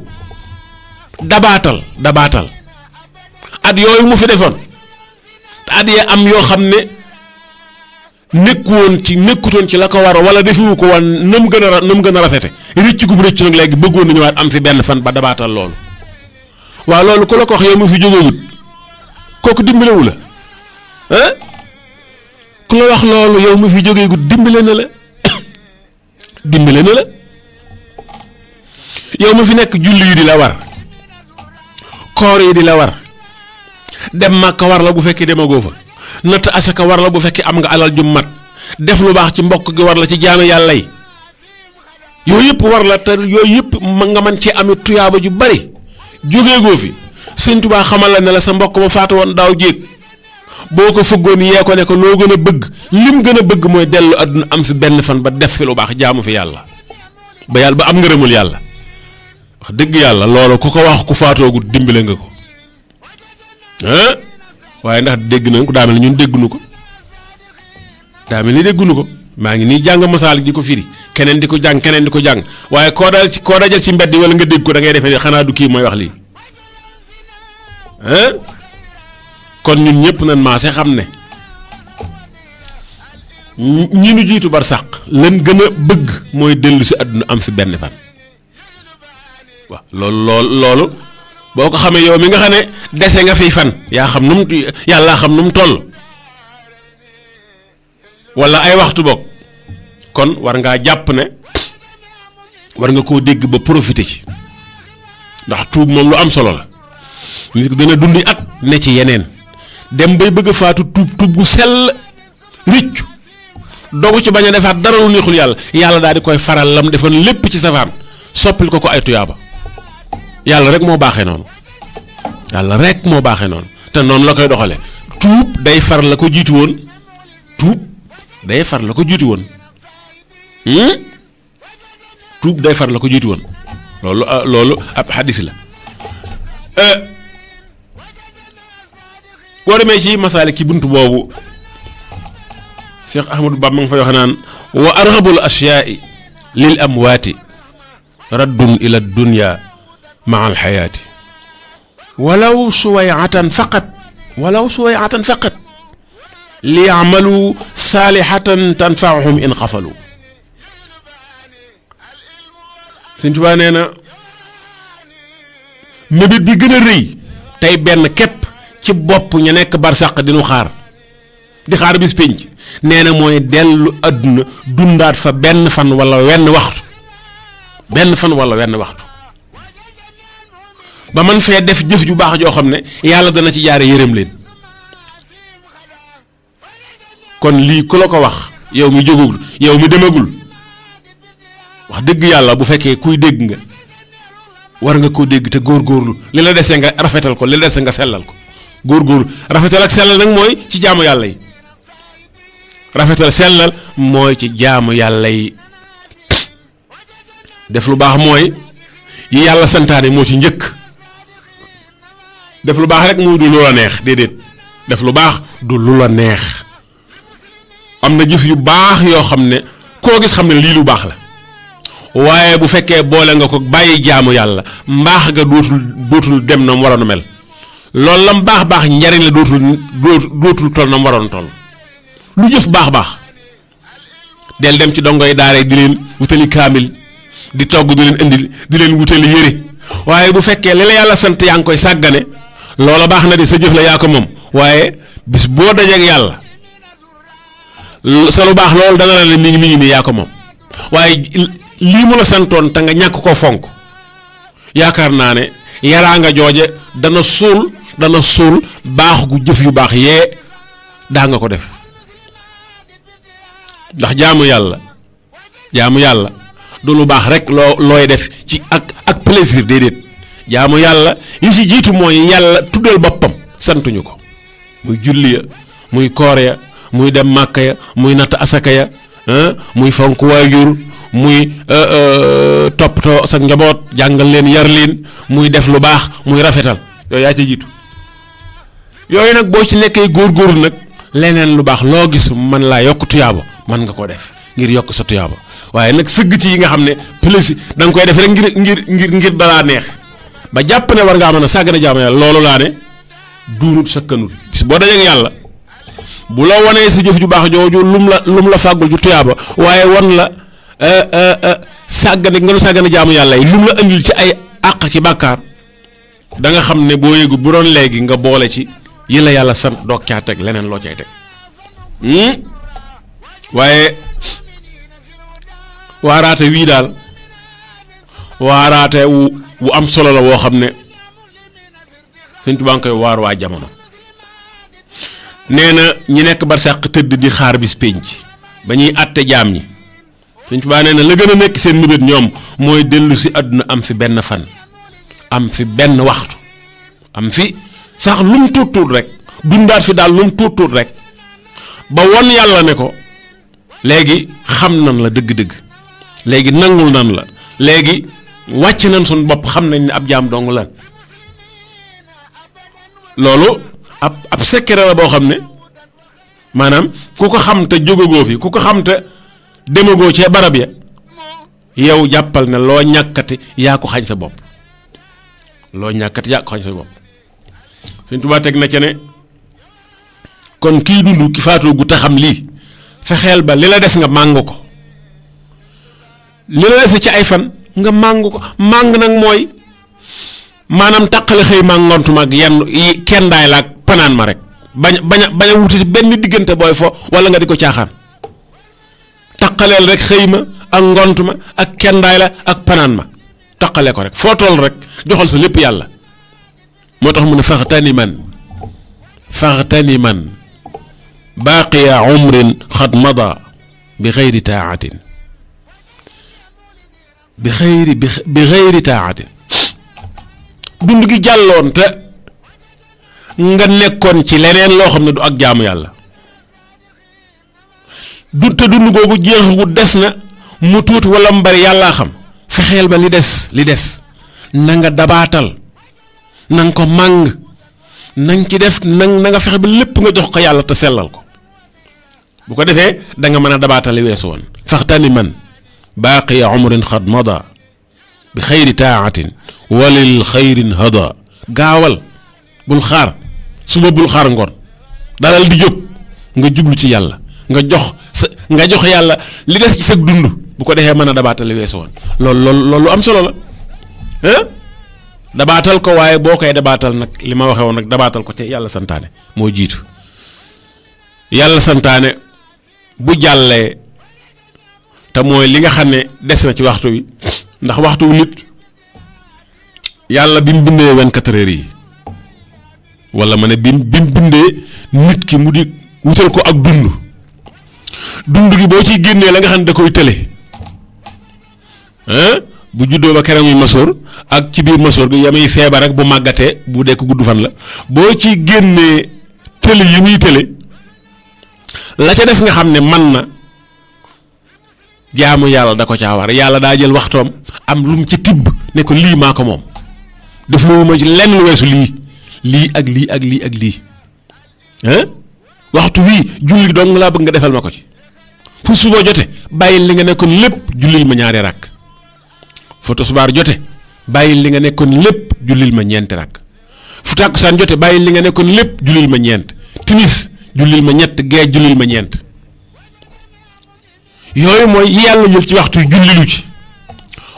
dabaatal at yooyu mu fi defoon te at yee am yoo xam ne nekkutoon ci la ko war wala defiwu ko woon na mu gën a rafete rëcc gu mu rëcc nag léegi bëggoon na ñëwaat am fi benn fan ba dabaatal loolu waaw loolu ku la ko wax yow mu fi jógewut kooku dimbalewu la ku la wax loolu yow mu fi jógeegut dimbale na la yow mu fi nekk julli yi di la war koor yi di la war dem Màkka war la bu fekkee demagoo fa natt asaka war la bu fekkee am nga alal ju mat def lu baax ci mbokk gi war la ci jaame yàlla yi yooyu yëpp war la te yooyu yëpp nga mën ci amit tuyaaba ju bari jógeegoo fi Sëñ Tuubaa xamal la ne la sa mbokk ma faatu woon daaw jéeg boo ko fëggoon yee ko ne ko loo gën a bëgg lim gën a bëgg mooy dellu àdduna am fi benn fan ba def fi lu baax jaamu fi yàlla ba am ngërëmul yàlla wax dëgg yàlla loolu ku ko wax ku faatoogu dimbale nga ko waaye ndax dégg nañ ko daa mel ni ñun déggunu ko maa ngi nii jàng masaal di ko firi keneen di ko jàng waaye koo dajal ci mbedd wala nga dégg ko da ngay defee xanaa du kii mooy wax lii kon ñun ñëpp nañ maase xam ne ñi nu jiitu barsàq lan gën a bëgg mooy dellu si àdduna am fi benn fan waaw loolu boo ko xamee yow mi nga xam ne dese nga fiy fan yaa xam yàllaa xam nu mu toll wala ay waxtu bokk kon war ngaa jàpp ne war nga koo dégg ba profité ci ndax tuub moom lu am solo la nit dana dundi at ne ci yeneen dem bay bëgg a faatu tuub gu sell riccu dogu ci bañ a defaat dara lu neexul yàlla daal di koy faral lam defoon lépp ci safaan soppil ko ay tuyaaba yàlla rek moo baaxee noonu te noonu la koy doxale tuub day far la ko jiitu woon loolu ab xadis la boo demee ci masaalik ci buntu boobu Cheikh Ahmadou Bamba nga fay wax naan wa arghabul ashyaa'i lil amwaati raddun ila dunya maa alxayaati walaw suwayatan faqat li yamalu saalihatan tanfaahum in xafalu. Sëñ Tuubaa nee na mébét bi gën a rëy tey benn képp ci bopp ñu nekk barsàq di nu xaar di xaar bis pénc nee na mooy dellu àdduna dundaat fa benn fan wala wenn waxtu ba man fee def jëf ju baax joo xam ne yàlla dana ci jaare yërëm leen. kon lii ku la ko wax yow mi jógul yow mi demagul wax dëgg yàlla bu fekkee kuy dégg nga war nga koo dégg te góorgóorlu li la desee nga rafetal ko li la desee nga sellal ko góorgóorlu rafetal ak sellal nag mooy ci jaamu yàlla yi rafetal sellal mooy ci jaamu yàlla yi def lu baax mooy yi yàlla santaane moo ci njëkk def lu baax rek muy du lu la neex déedéet def lu baax du lu la neex am na jëf yu baax yoo xam ne koo gis xam ne lii lu baax la waaye bu fekkee boole nga ko bàyyi jaamu yàlla mbaax nga dootul dem na mu waroon a mel loolu lam baax njariñ la dootul toll na mu waroon toll lu jëf baax del dem ci dongoy daara di leen wutali kaamil di togg di leen indil di leen wutali yére waaye bu fekkee li la yàlla sant yaa ngi koy sàggane loola baax na de sa jëf la yaa ko moom waaye bis boo dajeek yàlla sa lu baax loolu dana la ne mi ngi nii yaa ko moom waaye lii mu la santoon te nga ñàkk koo fonk yaakaar naa ne yaraa nga jooje dana suul baax gu jëf yu baax yee daa nga ko def ndax jaamu yàlla du lu baax rek looy def ci ak plaisir déedéet jaamu yàlla yi ci jiitu mooy yàlla tuddal boppam santuñu ko muy julli ya muy koor ya muy dem màkka ya muy natt asaka ya muy fonk waajur muy toppatoo sa njaboot jàngal leen yar leen muy def lu baax muy rafetal yooyu yaa ci jiitu yooyu nag boo ci nekkee góorgóorlu nag leneen lu baax loo gis mën laa yokk tuyaaba mën nga ko def ngir yokk sa tuyaaba waaye nag sëgg ci yi nga xam ne plus da nga koy def rek ngir dalaa neex ba jàpp ne war ngaa mën a sàgg na jaamu yàlla loolu laa ne duunut sakkanut bis boo dajeek yàlla bu la wanee sa jëf ju baax jooju lum la fàggul ju tuyaaba waaye wan la sàggane nga nu sàggane jaamu yàlla yi lum la andil ci ay àq ki bàkkaar da nga xam ne boo yëgu bu doon léegi nga boole ci yi la yàlla sant doog caa teg leneen loo cay teg waaye waaraate wii daal waaraate wu am solo la woo xam ne Sëñ Tuubaa ngi koy waar waa jamono nee na ñi nekk barsàq tëdd di xaar bis pénc ba ñuy àtte jaam ñi Sëñ Tuubaa nee na la gën a nekk seen mébét ñoom mooy dellu si àdduna am fi benn fan am fi benn waxtu am fi sax lum tuut rek dundaat fi daal lum tuut rek ba won yàlla ne ko léegi xam nan la dëgg-dëgg léegi nangul nan la léegi wàcc nañ suñ bopp xam nañ ne ab jaam dong lan loolu ab secret la boo xam ne maanaam ku ko xam te jógagoo fi ku ko xam te demagoo cee barab ya yow jàppal ne loo ñàkkati yaa ko xañ sa bopp loo ñàkkati yaa ko xañ sa bopp Sëñ Tuubaa teg na ca ne kon kii dund ki faatoo gu te xam lii fexeel ba li la des nga màng ko li la des ci ay fan nga màng ko màng nag mooy maanaam taqale xëy màngontuma ak yenn kenn daay la ak panaan ma rek bañ a wuti benn diggante booy fo wala nga di ko caaxaan taqaleel rek xëy ma ak ngont ma ak kendaay la ak panaan ma taqale ko rek foo toll rek joxal sa lépp yàlla moo tax mu ne faxtani man baaqiya umrin xad mada bi xayri taatin bi xayri taatin dund gi jàlloon te nga nekkoon ci leneen loo xam ne du ak jaamu yàlla te dund googu jeexagut des na mu tuuti wala mu bari yàllaa xam fexeel ba li des na nga dabaatal na nga ko màng na nga ci def na nga fexe ba lépp nga jox ko yàlla te sellal ko bu ko defee da nga mën a dabaatal li weesu woon faxtani man baaqiya umrin xad mada bi xayri taatin walil xayrin hada. gaawal bul xaar suba bul xaar ngoon dalal di jóg nga jublu ci yàlla nga jox yàlla li des ci sa dund bu ko defee mën a dabaatal li weesu woon loolu am solo la dabaatal ko waaye boo koy dabaatal nag li ma waxee woon nag dabaatal ko ci yàlla santaane moo jiitu. yàlla santaane bu jàllee te mooy li nga xam ne des na ci waxtu wi ndax waxtu wu nit yàlla bi mu bindee 24 heures yi wala ma ne bi mu bindee nit ki mu di wutal ko ak dund gi boo ciy génnee la nga xam ne da koy tële bu juddoo ba keroog muy masoor ak ci biir masoor gi yamay feebar ak bu màggatee bu dee ko gudd fan la boo ciy génnee tële yi muy tële la ca des nga xam ne man na jaamu yàlla da ko caa war yàlla daa jël waxtoom am lu mu ci tibb ne ko lii maa ko moom def lu ma ci lenn lu weesu lii ak lii waxtu wii julli dong laa bëgg nga defal ma ko ci fu suba jote bàyyil li nga nekkoon lépp jullil ma ñaari rakk fu tisbaar jote bàyyil li nga nekkoon lépp jullil ma ñeenti rakk fu tàkkusaan jote bàyyil li nga nekkoon lépp jullil ma ñeent timis jullil ma ñett gee jullil ma ñeent yooyu mooy yi yàlla jël ci waxtu jullilu ci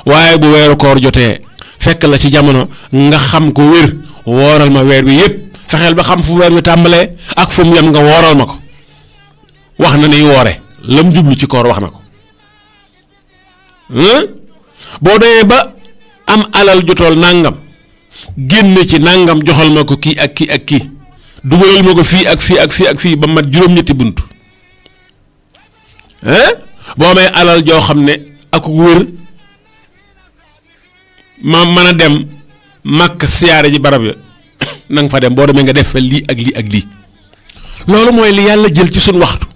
waaye bu weeru koor jotee fekk la ci jamono nga xam ko wér wooral ma weer wi yépp fexeel ba xam fu weer wi tàmbalee ak fu mu yem nga wooral ma ko wax na ni woore lam jublu ci koor wax na ko boo demee ba am alal jotool nàngam génne ci nàngam joxal ma ko kii ak kii ak kii dugalal ma ko fii ak fii ak fii ak fii ba mat juróom-ñetti bunt boo amee alal joo xam ne ak wër ma mën a dem màkk siyaare ji barab ya na nga fa dem boo demee nga def fa lii ak lii ak lii loolu mooy li yàlla jël ci suñ waxtu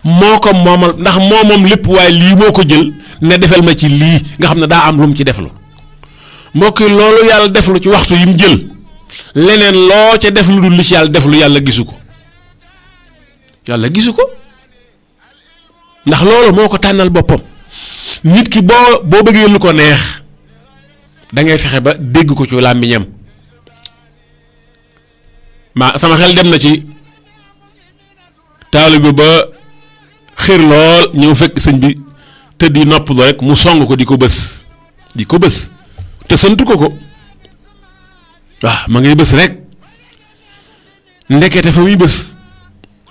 moo ko moomal ndax moom lépp waaye lii moo ko jël ne defal ma ci lii nga xam ne daa am lu mu ci deflu mbokk yi loolu yàlla deflu ci waxtu yi mu jël leneen loo ca def lu dul li ci yàlla deflu yàlla gisu ko ndax loolu moo ko tànnal boppam nit ki boo bëggee lu ko neex da ngay fexe ba dégg ko ci làmmiñam sama xel dem na ci taalibe ba xër lool ñëw fekk sëñ bi tëdd yi nopp rek mu song ko di ko bës te santu ko waaw ma ngay bës rek ndekete fa muy bës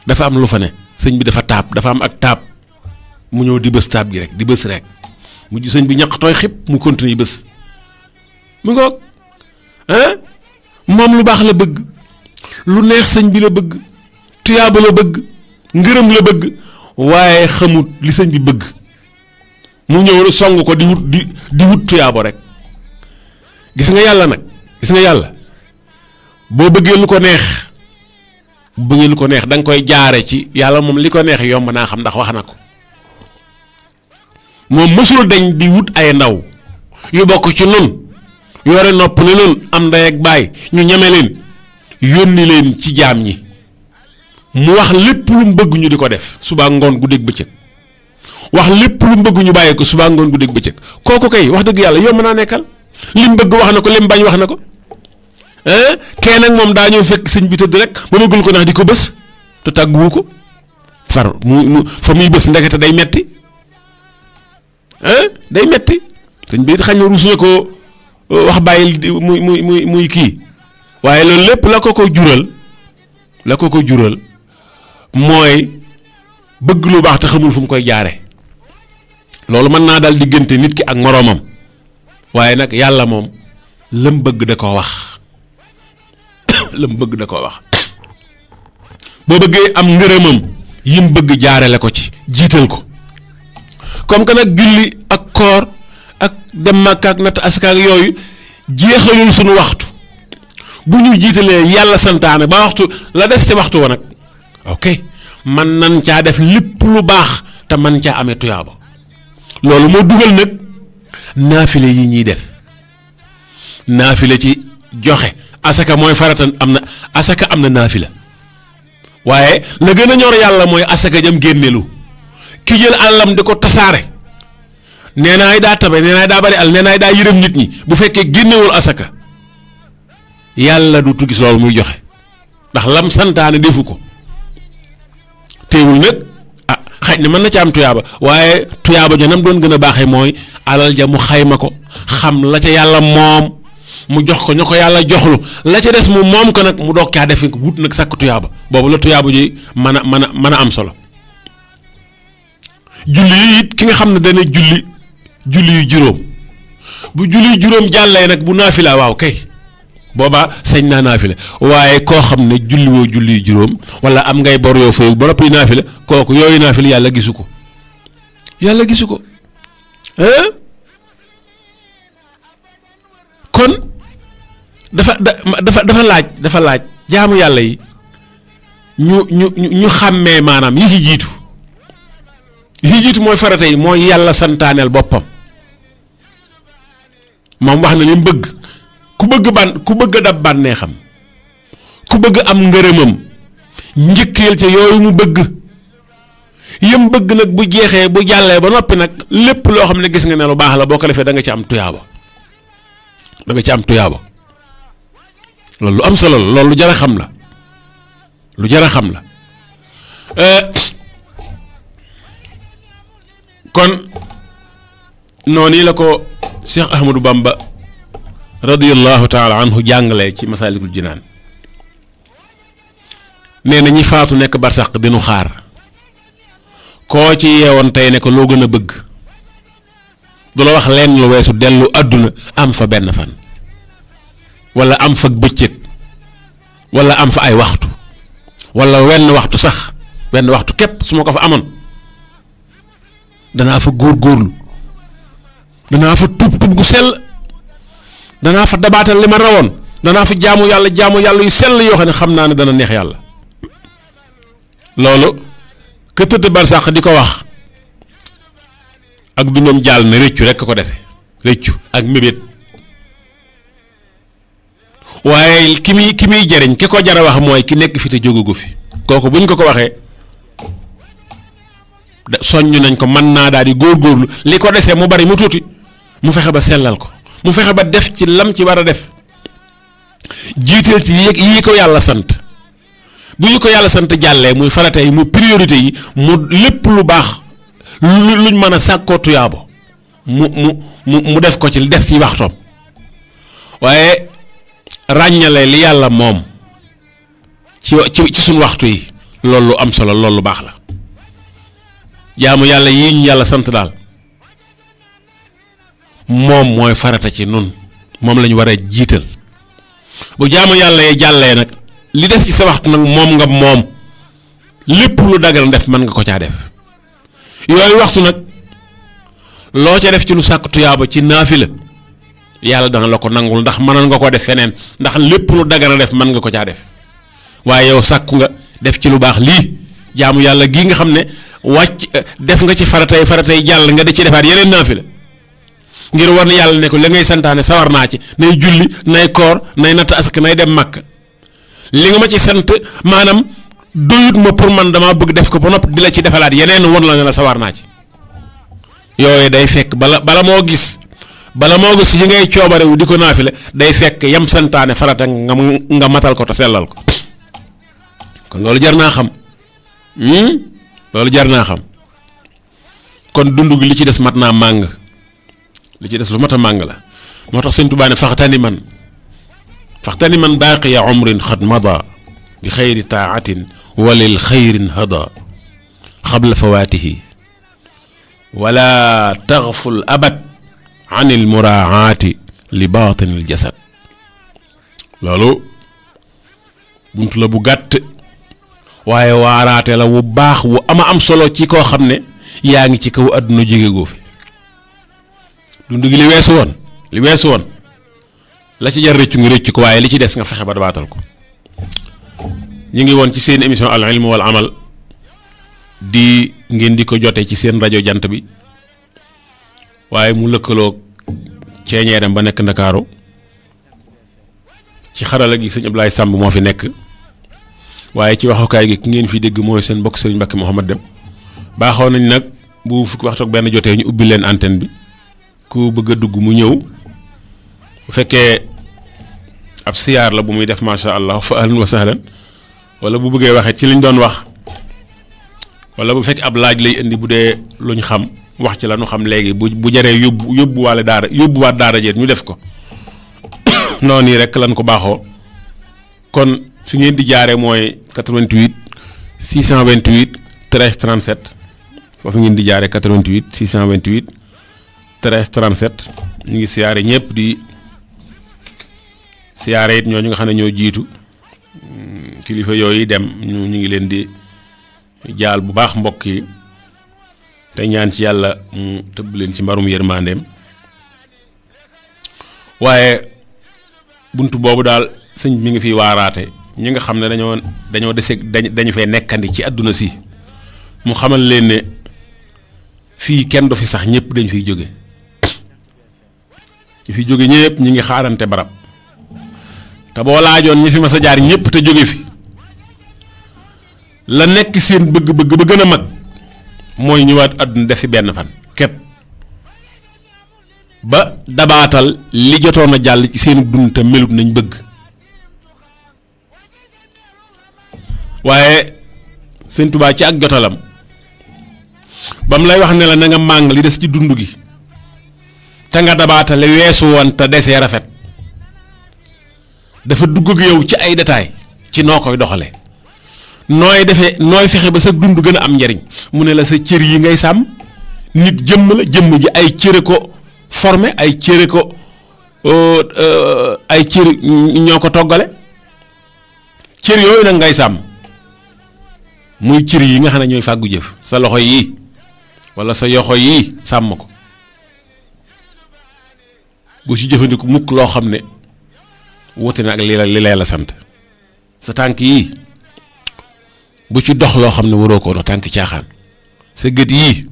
dafa am lu fa ne sëñ bi dafa am ak taab mu ñëw di bës taab gi rek di bës rek mujj sëñ bi ñaq tooy xib mu continuer bës mu ngoog moom lu baax la bëgg lu neex sëñ bi la bëgg tuyaaba la bëgg ngërëm la bëgg waaye xamut li sëñ bi bëgg mu ñëw song ko di wut tuyaaba rek gis nga yàlla boo bëggee lu ko neex da nga koy jaare ci yàlla moom li ko neex yomb naa xam ndax wax na ko moom mësul dañ di wut ay ndaw yu bokk ci nun yore nopp ne nun am ndey ak baay ñu ñeme leen yónni leen ci jaam ñi mu wax lépp lu mu bëgg ñu di ko def subaa ngoon guddeeg bëccëg wax lépp lu mu bëgg ñu bàyyi ko subaa ngoon guddeeg bëccëg kooku kay wax dëgg yàlla yomb naa nekkal lim bëgg wax na ko lim bañ wax na ko kenn nag moom daa ñëw fekk sëñ bi tëdd rek ba bëggul ko ndax di ko bës te tàgguwu ko far mu fa muy bës ndekete day metti day metti sëñ bi it xañ na ruus na ko wax bàyyil muy kii waaye loolu lépp la ko ko jural mooy bëgg lu baax te xamul fu mu koy jaare loolu mën naa dal diggante nit ki ak moroomam waaye nag yàlla moom lam bëgg da ko wax boo bëggee am ngërëmam yim bëgg jaarale ko ci jiital ko comme que nag julli ak koor ak dem Makka ak natt asaka ak yooyu jeexalul suñu waxtu bu ñu jiitalee yàlla santaane ba waxtu la des ci waxtu wa nag ok man nan caa def lépp lu baax te man caa amee tuyaaba loolu moo dugal nag naafile yi ñuy def naafile ci joxe asaka mooy farata am na naafila waaye la gën a ñor yàlla mooy asaka jam génnelu ki jël àllam di ko tasaare nee naay daa tabe nee naay daa bari al nee naay daa yërëm nit ñi bu fekkee génnewul asaka yàlla du tu gis loolu muy joxe ndax lam santaane defu ko teewul nag ah xaj na mën na ci am tuyaaba waaye tuyaaba ja nam doon gën a baaxee mooy alal ja mu xayma ko xam la ca yàlla moom mu jox ko ña ko yàlla joxlu la ca des mu moom ko nag mu doog caa def wut nag sàkk tuyaaba boobu la tuyaaba ji mën a am solo. julli yi it ki nga xam ne dana julli yu juróom bu julli yu juróom jàllee nag bu naafila waaw kay boobaa sañ naa naafila waaye koo xam ne julli woo julli yu juróom wala am ngay bor yoo fay ba noppi naafila kooku yooyu naafila yàlla gisu ko kon dafa laaj jaamu yàlla yi ñu xàmmee maanaam yi ci jiitu mooy farata yi mooy yàlla santaaneel boppam moom wax na li mu bëgg ku bëgg dab bànneexam ku bëgg am ngërëmam njëkkeel ca yooyu mu bëgg yëm bëgg nag bu jeexee bu jàllee ba noppi nag lépp loo xam ne gis nga ne lu baax la boo ko defee da nga ci am tuyaaba loolu lu am solo la loolu lu jar a xam la kon noonu la ko Cheikh Ahmadou Bamba radiyallahu taala anhu jàngale ci Masaalikul Jinaan nee na ñi faatu nekk barsàq dinu xaar koo ci yeewoon tey ne ko loo gën a bëgg du la wax leen lu weesu dellu àdduna am fa benn fan wala am fa bëccëg wala am fa ay waxtu wala wenn waxtu sax wenn waxtu képp su ma ko fa amoon danaa fa góorgóorlu danaa fa tuub gu sell danaa fa dabaatal li ma rawoon danaa fa jaamu yàlla yu sell yoo xam ne xam naa ne dana neex yàlla loolu ka tëdd barsàq di ko wax ak dundam jàll na réccu rekk ko dese réccu ak mébét waaye ki muy jariñ ki ko jar a wax mooy ki nekk fi te jógagu fi kooku buñ ko waxee soññ nañ ko mën naa daal di góorgóorlu li ko desee mu bari mu tuuti mu fexe ba sellal ko mu fexe ba def ci lam ci war a def jiiteel ci yi ko yàlla sant bu ñu ko yàlla sant jàllee muy farata yi mu priorité yi mu lépp lu baax luñ mën a sàkkoo tuyaabo mu def ko ci des ci waxtoom waaye ràññale li yàlla moom ci suñ waxtu yi loolu lu am solo loolu lu baax la jaamu yàlla yii ñu yàlla sant daal moom mooy farata ci nun moom lañu war a jiital bu jaamu yàlla yi jàllee nag li des ci sa waxtu nag moom lépp lu dagal def mën nga ko caa def yooyu waxtu nag loo ca def ci lu sàkk tuyaaba ci naafila yàlla dana la ko nangul ndax mënoon nga ko def feneen ndax lépp lu dagal def mën nga ko caa def waaye yow sàkku nga def ci lu baax lii jaamu yàlla gii nga xam ne wàcc def nga ci faratay jàll nga di ci defaat yeneen naafila ngir war na yàlla ne ko la ngay santaane sawar naa ci nay julli nay koor nay natt ask nay dem màkk li nga ma ci sant maanaam doyut ma pour man damaa bëgg def ko ba noppi di la ci defalaat yeneen won la ne la sawar naa ci yooyu day fekk bala moo gis yi ngay coobarewu di ko naafile day fekk yam santaane farata nga matal ko te sellal ko kon loolu jar naa xam kon dund gi li ci des mat naa màng li ci des lu mat a màng la moo tax Sëñ Tuubaa ne faxtani man baaqiya umrin xad mada bi xayri taatin walil xayrin hada xabla fawaatihi wala taxful abad an il muraaati li baatinil jasad loolu buntu la bu gàtt waaye waaraate la wu baax wu am solo ci koo xam ne yaa ngi ci kaw àdduna jóge goo fi dund gi li weesu woon la ci jar rëccu ngi rëccu ko waaye li ci des nga fexe ba dabaatal ko ñu ngi woon ci seen émission al ilm wal amal di ngeen di ko jotee ci seen rajo jant bi waaye mu lëkkaloo ceeñeeram ba nekk Ndakaaru ci xarala gi sëñ Ablaye Samb moo fi nekk waaye ci waxukaay gi ki ngeen fi dégg mooy seen mbokk Serigne Mbacke Mouhamad Dem baaxoo nañ nag bu fukki waxtu ak benn jotee ñu ubbi leen antenne bi ku bëgg a dugg mu ñëw bu fekkee ab siyaar la bu muy def macha allah fa ahlan wa sahlan wala bu bëggee waxee ci liñ doon wax wala bu fekkee ab laaj lay indi bu dee luñ xam wax ci la ñu xam léegi bu jaree yóbbuwaat daara jeet ñu def ko noonu nii rek lañ ko baaxoo kon fi ngeen di jaaree mooy 88 628 13 37 foofu ngeen di jaaree 88 628 13 37 ñu ngi siyaare ñëpp di siyaare it ñooñu nga xam ne ñoo jiitu kilifa yooyu dem ñu ngi leen di jaal bu baax mbokk yi te ñaan ci yàlla mu tëbb leen ci mbarum yërmandeem waaye buntu boobu daal sëñ mi ngi fiy waaraate ñi nga xam ne dañoo dese dañu fee nekkandi ci àdduna si mu xamal leen ne fii kenn du fi sax ñëpp dañ fiy jóge ñu fi jóge ñëpp ñi ngi xaarante barab te boo laajoon ñi fi mas a jaar ñëpp te jóge fi la nekk seen bëgg-bëgg ba gën a mag mooy ñëwaat àdduna def fi benn fan ket ba dabaatal li jotoon a jàll ci seen dund te melut nañ bëgg waaye Sëñ Tuubaa ci ak jotalam ba mu lay wax ne la na nga màng li des ci dund gi te nga dabaatale weesu woon te desee rafet dafa dugg ak yow ci ay détails ci noo koy doxale nooy fexe ba sa dund gën a am njariñ mu ne la sa cër yi ngay sàmm nit jëmm la jëmm ji ay cëre ko formé ay cëre ko ay cër ñoo ko toggale cër yooyu nag ngay sàmm muy cër yi nga xam ne ñooy fàggu jëf sa loxo yii walla sa yoxo yii sàmm ko bu ci jëfandiku mukk loo xam ne wuute na ak li la sant sa tànk yii bu ci dox loo xam ne waroo koo dox tànk caaxaan sa gët yii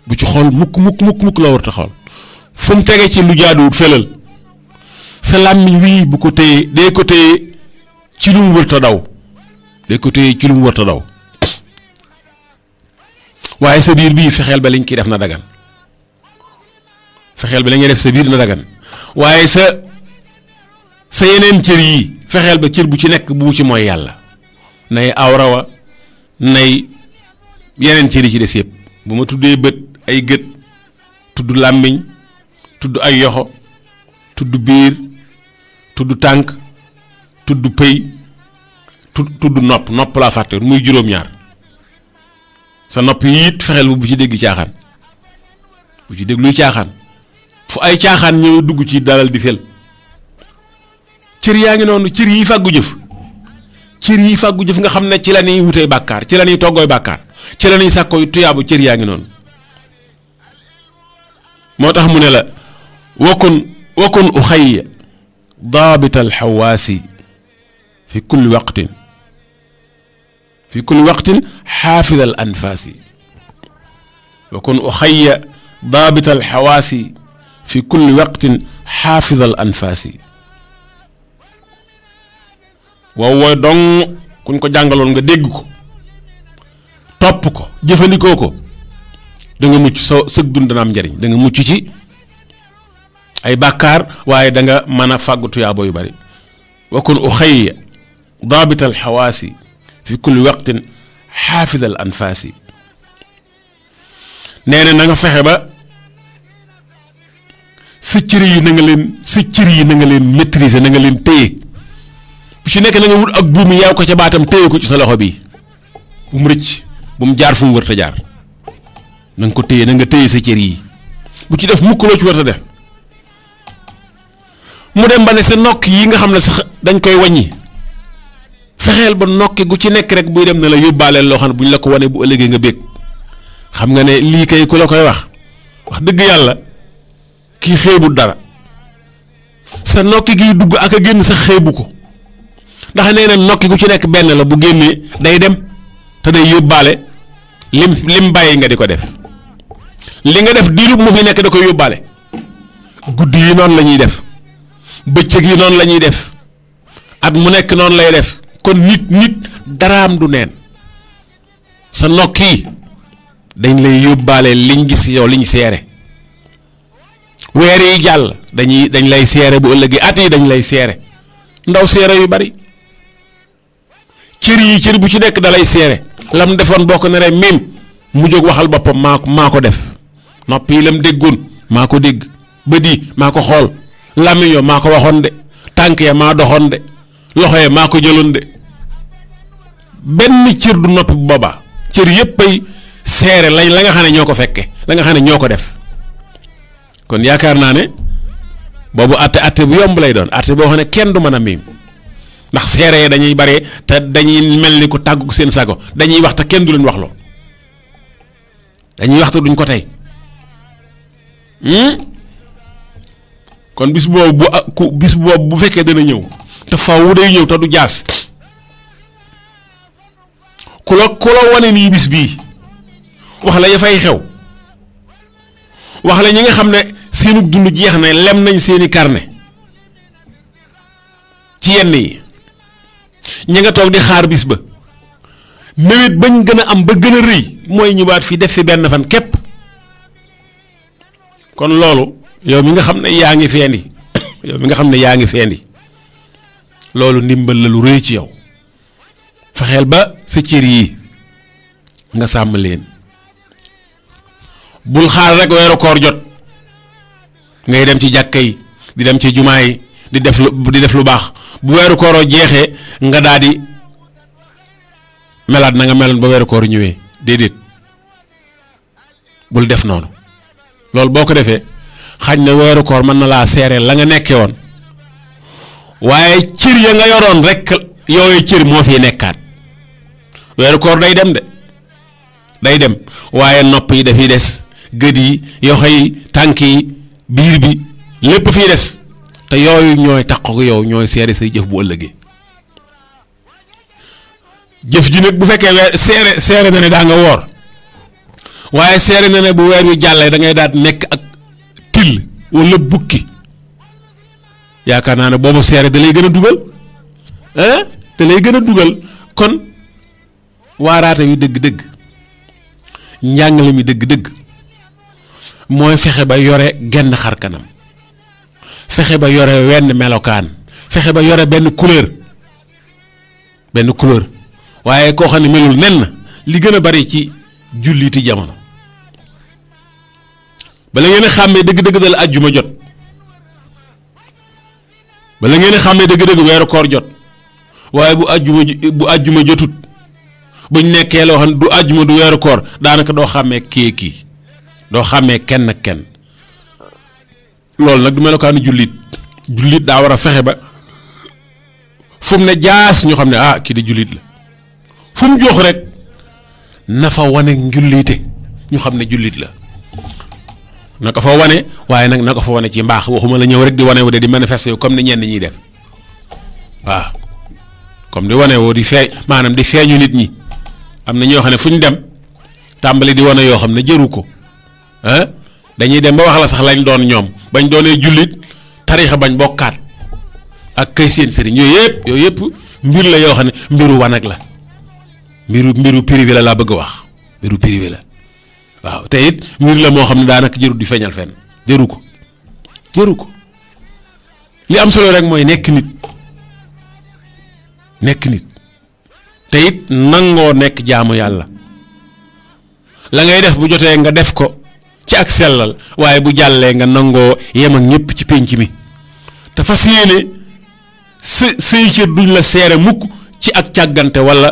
bu ci xool mukk la war a xool fu mu tege ci lu jaaduwut felal sa làmmiñ wii bu ko téye dee ko téye ci lu mu wërta daw waaye sa biir bii fexeel ba liñ kiy def na dagan fexeel ba la ngay def sa biir na dagan waaye sa yeneen cër yii fexeel ba cër bu ci nekk bu ci mooy yàlla nay awrawa nay yeneen cër yi ci des yëpp bu ma tuddee bët ay gët tudd làmmiñ tudd ay yoxo tudd biir tudd tànk tudd pëy tudd nopp laa fàtte muy juróom-ñaar sa nopp yi it fexeel bu ci dégg caaxaan bu ci dégg luy caaxaan fu ay caaxaan ñëw dugg ci dalal di fel cër yaa ngi noonu cër yi fàggu jëf nga xam ne ci la ñuy wutee bàkkaar ci la ñuy toggooy bàkkaar ci la ñuy sàkkooy tuyaabu cër yaa ngi noonu moo tax mu ne la wakun uxayya daabita alxawaasi fi kulli waqtin xaafida al anfaasi wakun uxayya daabita alxawaasi fi kulli waqtin xaafida al anfaasi wooy dong kuñ ko jàngaloon nga dégg ko topp ko jëfandikoo ko da nga mucc sa sëg dund dana am njariñ da nga mucc ci ay bàkkaar waaye da nga mën a fàggu tuyaabo yu bari wakun uxayya daabita alxawaasi fi kulli waqtin xaafida al anfaasi nee na nga fexe ba sa cër yi na nga leen maîtriser na nga leen téye bu ci nekk na nga wut ak buum yaw ko ca baatam téye ko ci sa loxo bi bu mu rëcc bu mu jaar fu mu wër ta jaar na nga ko téye na nga téye sa cër yi bu ci def mukk loo ci wër ta def mu dem ba ne sa nokk yi nga xam ne sax dañ koy wàññi fexeel ba nokki gu ci nekk rek buy dem na la yóbbaaleel loo xam ne bu ñu la ko wane bu ëllëgee nga bég xam nga ne lii kay ku la koy wax dëgg yàlla kii xeebul dara sa nokki giy dugg ak a génn sax xeebu ko ndax nee na nokki gu ci nekk benn la bu génnee day dem te day yóbbaale lim bàyyi nga di ko def li nga def diirub mu fi nekk da koy yóbbaale guddi yi noonu la ñuy def bëccëg yi noonu la ñuy def at mu nekk noonu lay def kon nit daraam du neen sa nokk yi dañ lay yóbbaale liñ gis yow liñ seere weer yi jàll dañ lay seere bu ëllëgee at yi dañ lay seere ndaw seere yu bari cër bu ci nekk da lay seere lam defoon bokk na rek mim mu jóg waxal boppam maa ko def nopp yi lam déggoon maa ko dégg bët yi maa ko xool làmmiñ yo maa ko waxoon de tànk ya maa doxoon de loxo ya maa ko jëloon de benn cër du noppi bu boobaa cër yépp ay seere la nga xam ne ñoo ko fekke la nga xam ne ñoo ko def kon yaakaar naa ne boobu atte bu yomb lay doon atte boo xam ne kenn du mën a miim ndax seere yi dañuy bare te dañuy mel ni ku tàggu seen sago dañuy wax te kenn du leen wax loo dañuy wax te duñ ko tey kon bis boobu bu fekkee dana ñëw te faaw day ñëw te du jaas ku la wane nii bis bii wax la ya fay xew wax la ñi nga xam ne seenu dund jeex na lem nañ seeni carnet ci yenn yi ñi nga toog di xaar bis ba mébét bañ gën a am ba gën a rëy mooy ñëwaat fii def fi benn fan képp kon loolu yow mi nga xam ne yaa ngi feendi loolu ndimbal la lu rëy ci yow fexeel ba sa cër yi nga sàmm leen bul xaar rek weeru koor jot ngay dem ci jàkka yi di dem ci jumaa yi di def lu baax bu weeru kooroo jeexee nga daal di melaat na nga meloon ba weeru koor ñëwee déedéet bul def noonu loolu boo ko defee xañ na weeru koor mën na laa seere la nga nekkee woon waaye cër ya nga yoroon rek yooyu cër moo fi nekkaat weeru koor day dem waaye nopp yi dafiy des gët yi yoxo yi tànk yi biir bi lépp fiy des te yooyu ñooy taqoo yow ñooy seere say jëf bu ëllëgee jëf ji nag bu fekkee seere na ne daa nga woor waaye seere na ne bu weer wi jàllee da ngay daal nekk ak till wala bukki yaakaar naa ne boobu seere da lay gën a dugal kon waaraate wi dëgg-dëgg njàngale mi dëgg-dëgg mooy fexe ba yore genn xar kanam fexe ba yore wenn melokaan fexe ba yore benn couleur waaye koo xam ne melul nen na li gën a bari ci julliti jamono bala ngeen a xàmmee dëgg-dëgg dal ajjuma jot bala ngeen a xàmmee dëgg-dëgg weeru koor jot waaye bu ajjuma jotut buñ nekkee loo xam ne du ajjuma du weeru koor daanaka doo xàmmee kii doo xàmmee kenn ak kenn loolu nag du melokaanu jullit daa war a fexe ba fu mu ne jaas ñu xam ne kii di jullit la fu mu jox rek na fa wane njullite ñu xam ne jullit la na ko fa wane waaye nag na ko fa wane ci mbaax waxuma la ñëw rek di wane wu de di manifester comme ni ñenn ñiy def waaw comme di wane woo di feeñu nit ñi am na ñoo xam ne fu ñu dem tàmbali di wane yoo xam ne jëru ko dañuy dem ba wax la sax lañ doon ñoom bañ doonee jullit tariixa bañ bokkaat ak kay seen sëriñ yooyu yëpp mbir la yoo xam ne mbiru wanag la mbiru privé la laa bëgg a wax mbiru privé la waaw te it mbir la moo xam ne daanaka jërut di feeñal fenn jëru ko li am solo rek mooy nekk nit te it nangoo nekk jaamu yàlla la ngay def bu jotee nga def ko ci ak sellal waaye bu jàllee nga nangoo yem ak ñëpp ci pénc mi te fas yéene say cër duñ la seere mukk ci ak càggante walla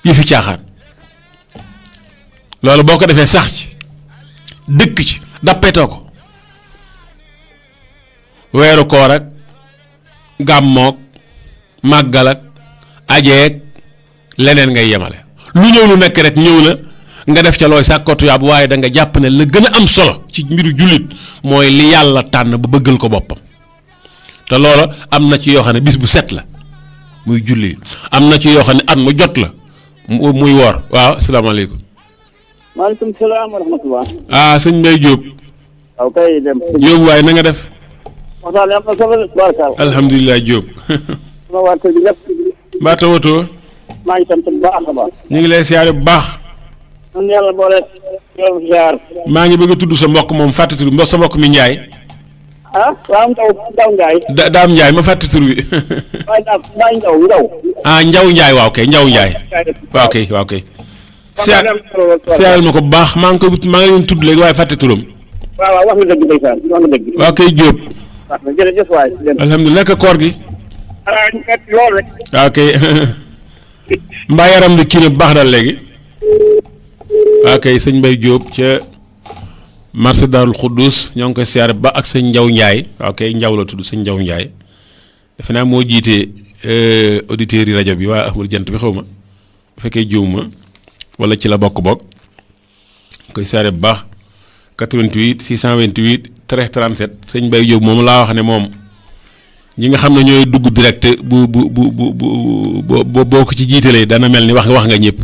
yëfi caaxaan loolu boo ko defee sax ci dëkk ci dappetoo ko weeru koor ak gàmmook màggal ak ajeeg leneen ngay yemale lu ñëw lu nekk rek ñëw na nga def ca looy sàkkootu yaab waaye da nga jàpp ne la gën a am solo ci mbiru jullit mooy li yàlla tànn ba bëggal ko boppam te loola am na ci yoo xam ne bis bu set la muy julli am na ci yoo xam ne at mu jot la muy woor waaw asalaamaaleykum. maaleykum salaam wa rahmatulah. sëñ Mbaye Diop. waaw kay dem. Diop waaye na nga def. waxtaan am na solo barkaal. alhamdulilah Diop. sama waa kër gi lépp. mbaa tawatoo. maa ngi sant bu baax a baax. ñu ngi lay siyaare bu baax. man yàlla boole yow ziar. maa ngi bëgg a tudd sa mbokk moom fàtte tur bi sa mbokk mi Ndiaye. waaw Ndaw Ndiaye. Daam Ndiaye ma fàtte tur bi. waaw Ndaw Ndiaye waaw kay Ndiaw Ndiaye. waaw kay. seeral ma ko bu baax maa ngi leen tudd léegi waaye fàtte turam. waaw wax nga dëgg ndeysaan wax nga dëgg. waaw kay Diop. waaw jërëjëf waay. alhamdulilah naka koor gi. lool rek. waaw kay mbaa yaram li kii na bu baax daal léegi. waaw kay sëñ Mbaye Diop ca marché Darou Khoudous ñoo ngi koy siyaare ba ak sëñ Ndiaw Ndiaye waaw kay Ndiaw la tudd sëñ Ndiaw Ndiaye defe naa moo jiite auditeurs yi rajo bi waa Ahmadou Jant bi xaw ma bu fekkee jiw ma wala ci la bokk koy siyaare bu baax 88 628 13 37 sëñ Mbaye Diop moom laa wax ne moom ñi nga xam ne ñooy dugg direct bu boo ko ci jiitalee dana mel ni wax nga ñëpp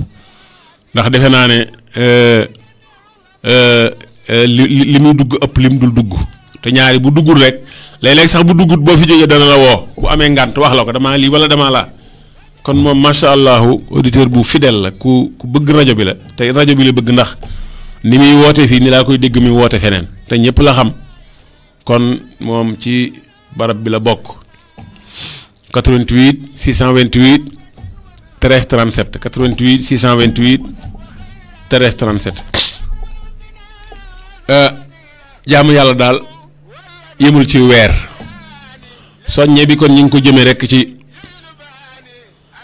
ndax defe naa ne li muy dugg ëpp lim dul dugg te ñaari bu duggul rek léeg-léeg sax bu duggut boo fi jógee dana la woo bu amee ngànt wax la ko damaa lii wala damaa laa kon moom macha allah auditeur bu fidèle la ku bëgg rajo bi la te rajo bi la bëgg ndax ni muy woote fii ni laa koy dégg muy woote feneen te ñëpp la xam kon moom ci barab bi la bokk 88 628 13 37 88 628 13 37 jaamu yàlla daal yemul ci weer soññe bi kon ñu ngi ko jëmee rekk ci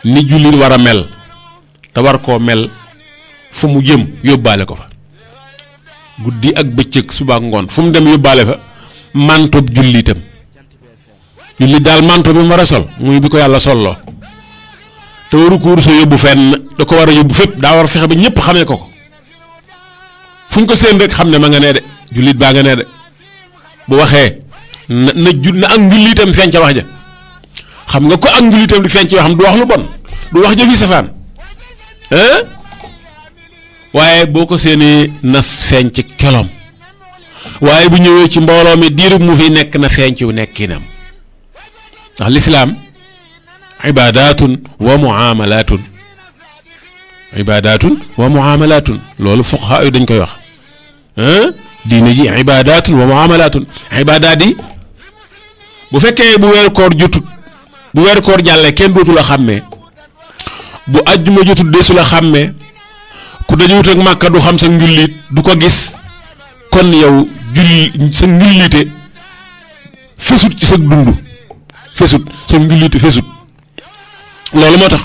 ni jullit war a mel te war koo mel fu mu jëm yóbbaale ko fa guddi ak bëccëg suba ak ngoon fu mu dem yóbbaale fa mantob jullitam jullit daal manto bi mu war a sol muy bi ko yàlla solloo te waru ko wurusoo yóbbu fenn da ko war a yóbbu fépp daa war a fexe ba ñëpp xamee ko fu ñu ko seen rek xam ne ma nga nee de jullit baa nga nee de bu waxee na ak njullitam feeñ ca wax ja xam nga ko ak njullitam di feeñ ci waxam du wax lu bon du wax jëfi safaan waaye boo ko seenee nas feeñ ci kelom waaye bu ñëwee ci mbooloo mi diirub mu fi nekk na feeñ ci nekkinam ndax lislaam ibaadaatun wa muamalaatun loolu fuqahaa yi dañ koy wax diine ji ibaadaatun wa muamalaatun ibaadaat yi bu fekkee bu weeru koor jotut bu weeru koor jàllee kenn dootu la xàmmee bu àjjuma jotut deesu la xàmmee ku dajewut ak màkka du xam sa njullit du ko gis kon yow sa njullite fesut ci sa dund fesut sa njullite fesut loolu moo tax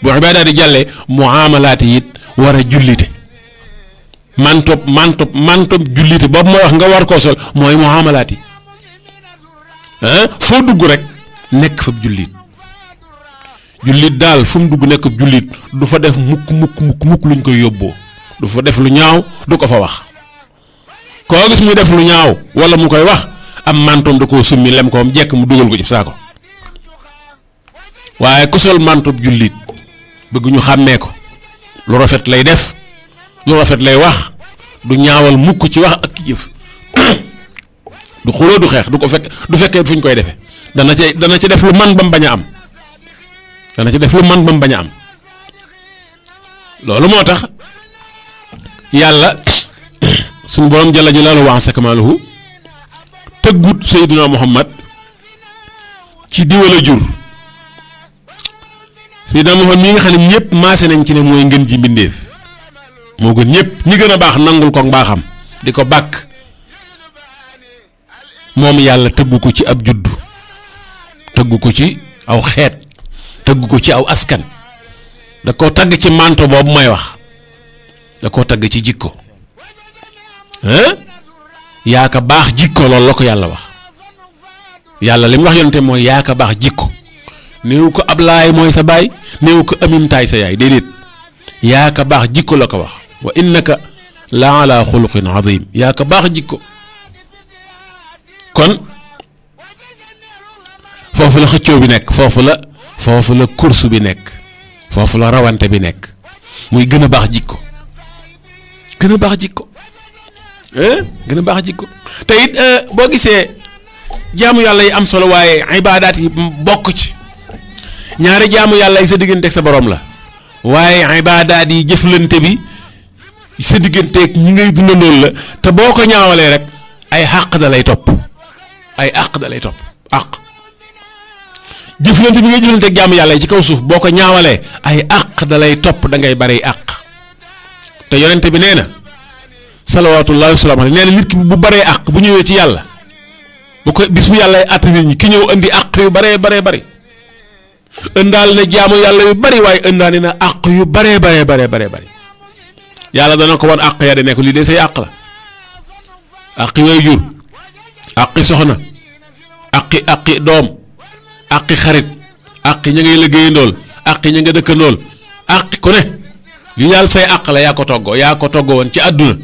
bu ibaadaat yi jàllee muamalaat yi it war a jullite mantob jullite boobu ma wax nga war koo sol mooy muamalaat yi foo dugg rek nekk fa jullit daal fu mu dugg nekk jullit du fa def mukk luñ koy yóbboo du fa def lu ñaaw du ko fa wax koo gis muy def lu ñaaw wala mu koy wax am mantoom da koo summi lem ko am jekk mu dugal ko ci saako waaye ku sol mantob jullit bëgg ñu xàmmee ko lu rafet lay def lu rafet lay wax du ñaawal mukk ci wax ak jëf du xuloo du xeex du fekkee fu ñu koy defee dana ci def lu man ba mu bañ a am loolu moo tax yàlla suñu borom jalla jalaaluhu wa azza kamaaluhu tëggut Seydina Muhammad ci diwala jur Seydina Muhammad mii nga xam ne ñëpp maase nañ ci ne mooy ngën ji mbindéef moo gën ñëpp ñi gën a baax nangul ko mbaaxam di ko bàkk moom yàlla tëggu ko ci ab juddu tëggu ko ci aw xeet tëggu ko ci aw askan da koo tagg ci manto boobu may wax da koo tagg ci jikko yaa ka baax jikko loolu la ko yàlla wax yàlla li mu wax yonte mooy yaa ka baax jikko néew ko Ablaay mooy sa baay néew ko Amintaay sa yaay déedéet yaa ka baax jikko la ko wax wa innaka la ala xuluqin azim yaa ka baax jikko kon foofu la xëccoo bi nekk foofu la course bi nekk foofu la rawante bi nekk muy gën a baax jikko gën a baax jikko te it boo gisee jaamu yàlla yi am solo waaye ibaadaat yi bokk ci ñaari jaamu yàlla yi sa diggante ak sa borom la waaye ibaadaat yi jëflante bi sa digganteeg ñi ngay dundandool la te boo ko ñaawalee rek ay àq da lay topp àq jëflante bi ngay jëflanteeg jaamu yàlla yi ci kaw suuf boo ko ñaawalee ay àq da lay topp da ngay bari àq te yonente bi nee na salawaatullaahi wa salaamu alayhi nee na nit ki bu baree àq bu ñëwee ci yàlla bu ko bis bu yàlla àtt nit ñi ki ñëw indi àq yu baree bari ëndaal na jaamu yàlla yu bari waaye ëndaani na àq yu baree bari yàlla dana ko wan àq ya de nekk lii de say àq la àqi way jur àqi soxna àqi doom àqi xarit àqi ña ngay liggéeyandool àqi ña nga dëkkandool àqi ku ne li yàlla say àq la yaa ko toggoo woon ci àdduna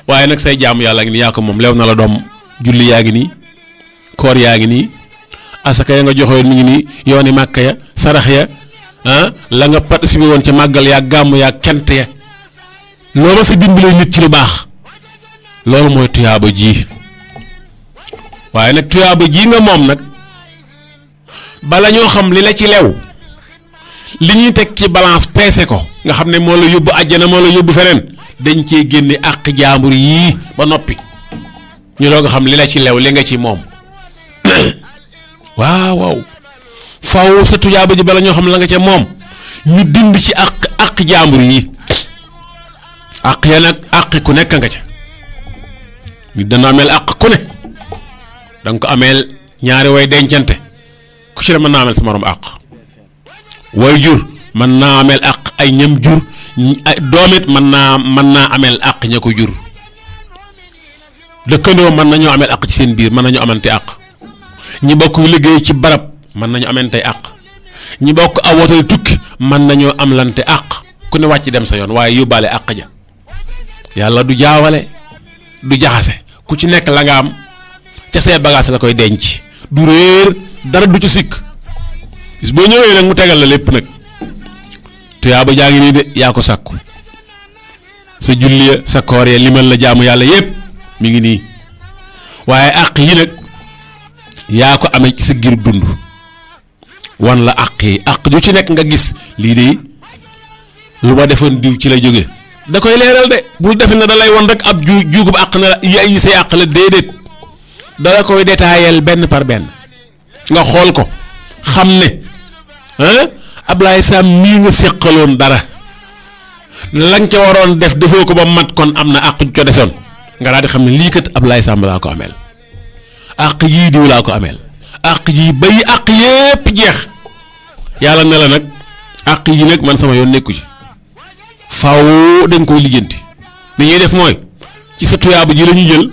waaye nag say jaamu yàlla ngi nii yaa ko moom lew na la doom julli yaa ngi nii koor yaa ngi nii asaka ya nga joxewoon mi ngi nii yooni màkka ya sarax ya la nga participé woon ca màggal yaa gàmm yaa kent ya loo ma si dimbalee nit ci lu baax loolu mooy tuyaaba ji waaye nag tuyaaba ji nga moom nag bala ñoo xam li la ci lew li ñuy teg ci balance peese ko nga xam ne moo la yóbbu àjjana moo la yóbbu feneen dañ cee génne àq jaambur yii ba noppi ñu doog a xam li la ci lew li nga ci moom waaw faw sa tuyaaba ji bala ñoo xam la nga ca moom ñu dind ci àq jaambur yi àq ya nag àq ku nekk nga ca nit dana ameel àq ku ne danga ko ameel ñaari way dencante ku ci ne mën naa ameel sa morom àq way jur mën naa ameel àq ay ñam jur ay doomit mën naa ameel àq ña ko jur dëkkandoo mën nañoo ameel àq ci seen biir mën nañu amante àq ñi bokk liggéey ci barab mën nañu amante àq ñi bokk aw woto tukki mën nañoo amlante àq ku ne wàcc dem sa yoon waaye yóbbaale àq ja yàlla du jaawale du jaxase ku ci nekk la nga am ca say bagage la koy denc du réer dara du ci sikk bis boo ñëwee nag mu tegal la lépp nag tuyaaba jaa ngi nii de yaa ko sàkku sa julli ya sa koor ya limal la jaamu yàlla yépp mi ngi nii waaye àq yi nag yaa ko amee ci sa giru dund wan la àq yi àq ju ci nekk nga gis lii de lu ma defoon diw ci la jóge da koy leeral de bul defe na da lay won rek ab juugub àq na la yi say àq la déedéet dala koy détaillel benn par benn nga xool ko xam ne Ablaye Sam mii nga séqaloon dara lañ ca waroon defoo ko ba mat kon am na àq ju co desoon nga daal di xam ne lii kat Ablaye Sam laa ko ameel àq yii diw laa ko ameel àq yii bay àq yépp jeex yàlla ne la nag àq yi nag man sama yoon nekku ci faaw dañ koy lijjanti li ñuy def mooy ci sa tuyaaba ji la ñu jël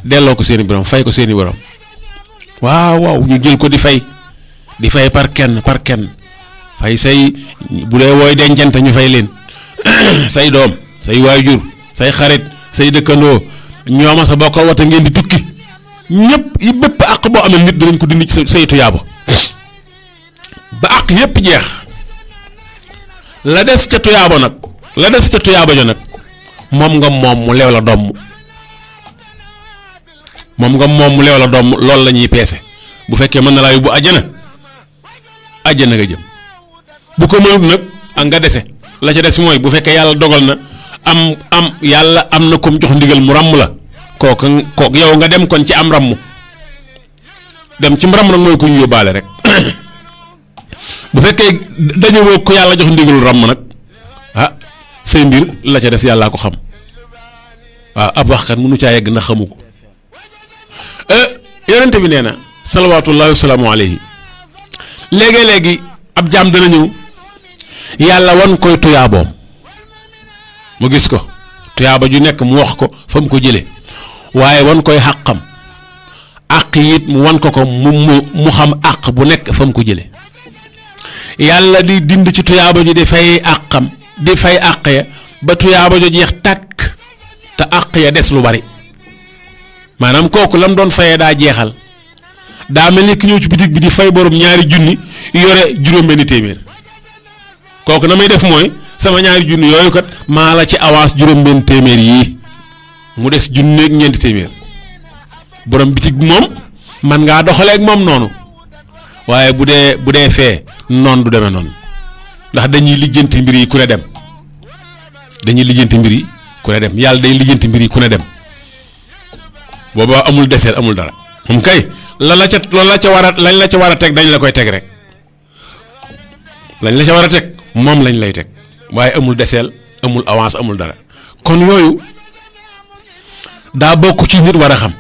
delloo ko seeni borom fay ko seeni borom waaw ñu jël ko di fay par kenn fay say bu dee wooy dencante ñu fay leen say doom say waajur say xarit say dëkkandoo ñooma sa bokkal wata ngeen di tukki ñëpp yi bépp àq boo amee nit dinañ ko dindi ci say tuyaaba ba àq yépp jeex la des ca tuyaaba jo nag moom nga moom mu leew la doom loolu la ñuy peese bu fekkee mën na laa yóbbu àjjana nga jëm bu ko mënut nag ak nga dese la ca des mooy bu fekkee yàlla dogal na yàlla am na comme jox ndigal mu ràmm la kooku yow nga dem kon ci am ràmm dem ci ràmm nag mooy ku ñu yóbbaale rek bu fekkee dañoo ko yàlla jox ndigalul ràmm nag say mbir la ca des yàllaa ko xam waaw ab waxkat mënu caa yegg na xamu ko yonente bi nee na salawaatullaahi wa salaamu alayhi léegi ab jaam dana ñëw yàlla wan koy tuyaaboom mu gis ko tuyaaba ju nekk mu wax ko fa mu ko jëlee waaye wan koy xàqam àq it mu wan ko mu xam àq bu nekk fa mu ko jëlee yàlla di dind ci tuyaaba ji di fay àqam di fay àq ya ba tuyaaba jo jeex tàkk te àq ya des lu bari maanaam kooku lam doon fayee daa jeexal daa mel ni ki ñëw ci bitig bi di fay borom ñaari junni yore juróom-benni téeméer kooku na may def mooy sama ñaari junni yooyu kat maa la ci avance juróom-benni téeméer yii mu des junni ak ñeenti téeméer borom bitig bi moom man ngaa doxaleeg moom noonu waaye bu dee fee noonu du demee noonu ndax dañuy lijjanti mbir yi ku ne dem dañuy lijjanti mbir yi ku ne dem yàlla day lijjanti mbir yi ku ne dem booba amul deseel amul dara moom kay lañ la ca war a teg dañ la koy teg rek lañ la ca war a teg moom lañ lay teg waaye amul deseel amul avance amul dara kon yooyu daa bokk ci nit war a xam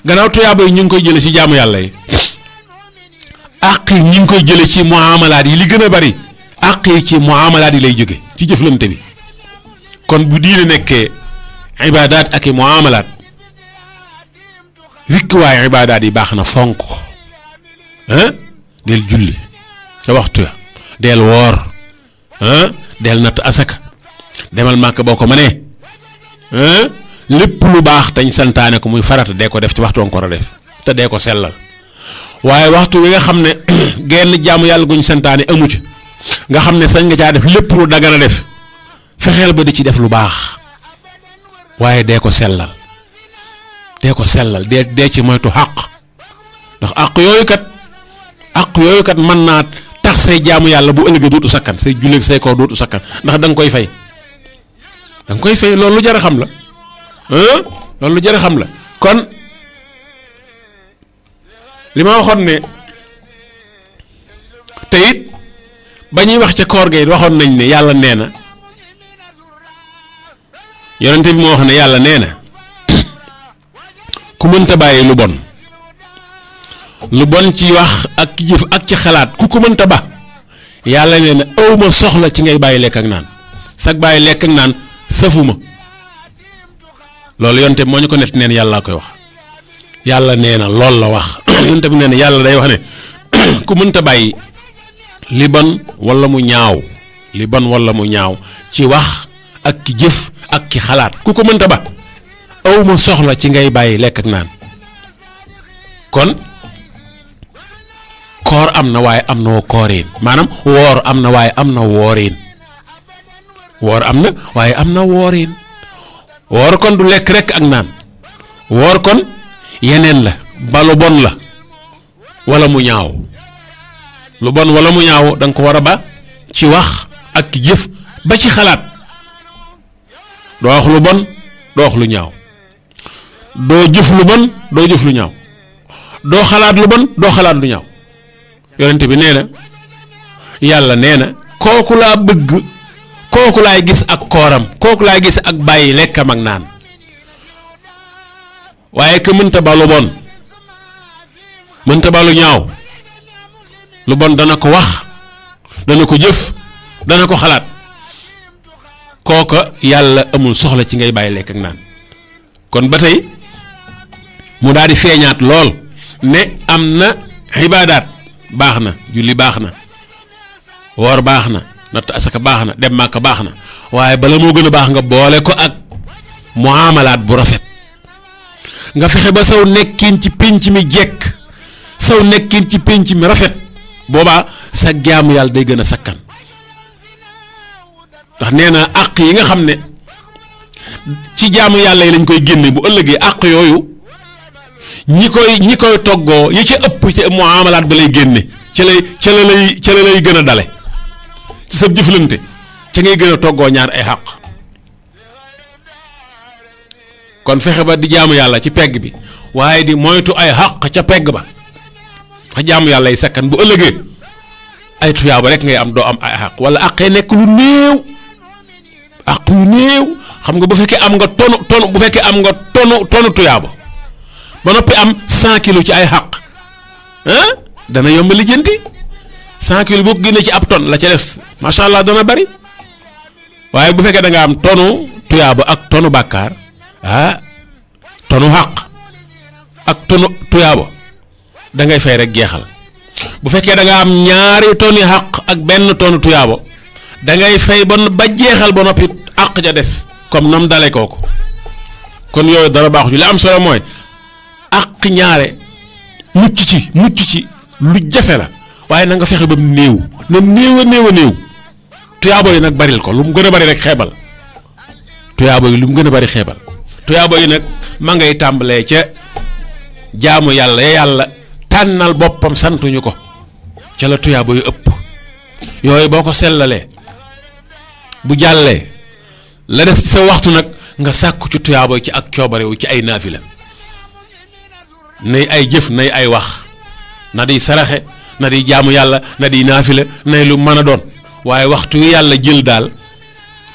gannaaw tuyaaba yi ñu ngi koy jële ci jaamu yàlla yi àq yi ñu ngi koy jële ci muamalaat yi li gën a bari àq yi ci muamalaat yi lay jóge ci jëflante bi kon bu diine nekkee ibaadaat ak i muamalaat rikk waaye ibaadaat yi baax na fonk ko del julli ca waxtu ya del woor del natt asaka demal màkk boo ko mënee lépp lu baax tañ santaane ko muy farata dee ko def ci waxtu nga ko war a def te dee ko sellal waaye waxtu wi nga xam ne genn jaamu yàlla guñ santaane amu ci nga xam ne sañ nga caa def lépp lu dagana def fexeel ba di ci def lu baax waaye dee ko sellal dee ci moytu xàq ndax àq yooyu kat mën naa tax say jaamu yàlla bu ëllëgee dootu sakkan say julleeg say koor dootu sakkan ndax da nga koy fay loolu lu jar a xam la loolu lu jar a xam la kon li ma waxoon ne te it ba ñuy wax ca koor ga it waxoon nañ ne yàlla nee na yonente bi moo wax ne yàlla nee na ku mënta bàyyi lu bon ci wax ak ci jëf ak ci xalaat ku ko mënta ba yàlla nee na awma soxla ci ngay bàyyi lekk ak naan sag bàyyi lekk ak naan safuma loolu yonte moo ñu ko nett neen yàllaa koy wax yàlla nee na loolu la wax yonte bi nee na yàlla day wax ne ku mënta bàyyi li bon wala mu ñaaw ci wax ak ki jëf ak ki xalaat ku ko mënta ba awma soxla ci ngay bàyyi lekk ak naan kon koor am na waaye am na kooriin maanaam woor am na waaye am na wooriin woor am na waaye am na wooriin woor kon du lekk rekk ak naan woor kon yeneen la ba lu bon la wala mu ñaaw lu bon wala mu ñaaw da nga ko war a ba ci wax ak jëf ba ci xalaat doo wax lu bon doo wax lu ñaaw doo jëf lu bon doo jëf lu ñaaw doo xalaat lu bon doo xalaat lu ñaaw yonent bi nee na yàlla nee na kooku laa bëgg kooku laay gis ak kooram kooku laay gis ak bàyyi lekkam ak naan waaye que mënta ba lu bon mënta ba lu ñaaw lu bon dana ko wax dana ko jëf dana ko xalaat kooka yàlla amul soxla ci ngay bàyyi lekk ak naan kon ba tey mu daal di feeñaat lool ne am na ibaadaat baax na julli baax na woor baax na natt asaka baax na dem màkka baax na waaye bala moo gën a baax nga boole ko ak muamalaat bu rafet nga fexe ba saw nekkin ci pénc mi jekk saw nekkin ci pénc mi rafet boobaa sa jaamu yàlla day gën a sakkan ndax nee na àq yi nga xam ne ci jaamu yàlla yi lañ koy génne bu ëllëgee àq yooyu ñi koy toggoo yi ca ëpp ci muamalaat ba lay génne ca la lay gën a dale ci sa jëflante ca ngay gën a toggoo ñaar ay xaq kon fexe ba di jaamu yàlla ci pegg bi waaye di moytu ay xaq ca pegg ba xa jaamu yàlla yi sakkan bu ëllëgee ay tuyaaba rek ngay am doo am ay xaq wala àqee nekk lu néew àq yu néew xam nga bu fekkee am nga tonu tuyaaba ba noppi am 100 kilos ci ay xaq dana yomb lijjanti 100 kilos boo ko génnee ci ab ton la ca des macha allah dana bari waaye bu fekkee da nga am tonu tuyaaba ak tonu bàkkaar tonu xaq ak tonu tuyaaba da ngay fay rek jeexal bu fekkee da nga am ñaari toni xaq ak benn tonu tuyaaba da ngay fay ba jeexal ba noppi àq ja des comme nam dale kooku kon yooyu dara baaxu li am solo mooy àq ñaare mucc ci lu jafe la waaye na nga fexe ba mu néew na néew a néew tuyaabo yi nag baril ko lu mu gën a bari rek xeebal tuyaabo yi lu mu gën a bari xeebal tuyaabo yi nag ma ngay tàmbalee ca jaamu yàlla yàlla tànnal boppam santuñu ko ca la tuyaabo yu ëpp yooyu boo ko sellalee bu jàllee la des ci sa waxtu nag nga sàkku ci tuyaabo ci ak coobarewu ci ay naafila nay ay jëf nay ay wax na di saraxe na di jaamu yàlla na di naafila nay lu mën a doon waaye waxtu wi yàlla jël daal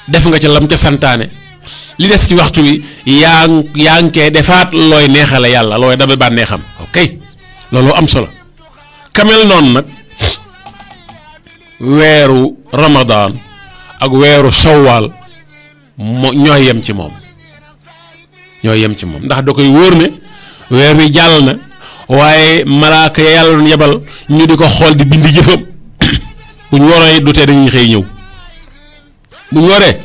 def nga ca lam ca santaane li des ci waxtu wi yaa ngi koy defaat looy neexale yàlla looy dabe bànneexam ok loolu am solo kamel noonu nag weeru Ramadan ak weeru Shawwal ñooy yem ci moom ndax da koy wóor ne weer wi jàll na waaye malaaka ya yàlla doon yebal ñu di ko xool di bind jëfam bu ñu waree du tee dañuy xëy ñëw bu ñu waree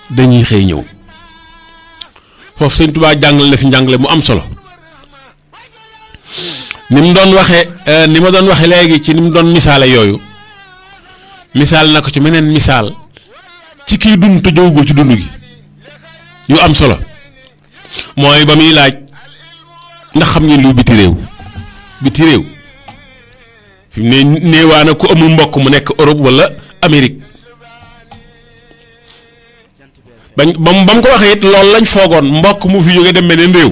dañuy xëy ñëw foofu Sëñ Tuubaa jàngale na fi njàngale mu am solo ni mu doon waxee ni ma doon waxee léegi ci ni mu doon misaale yooyu misaal na ko ci meneen misaal ci kii dund te jógul ci dund gi yu am solo mooy ba muy laaj ndax xam ngeen lu biti réew fi mu ne néewaana ku amul mbokk mu nekk Europe wala Amérique ba mu ko waxee it loolu lañ foogoon mbokk mu fi jóge dem beneen réew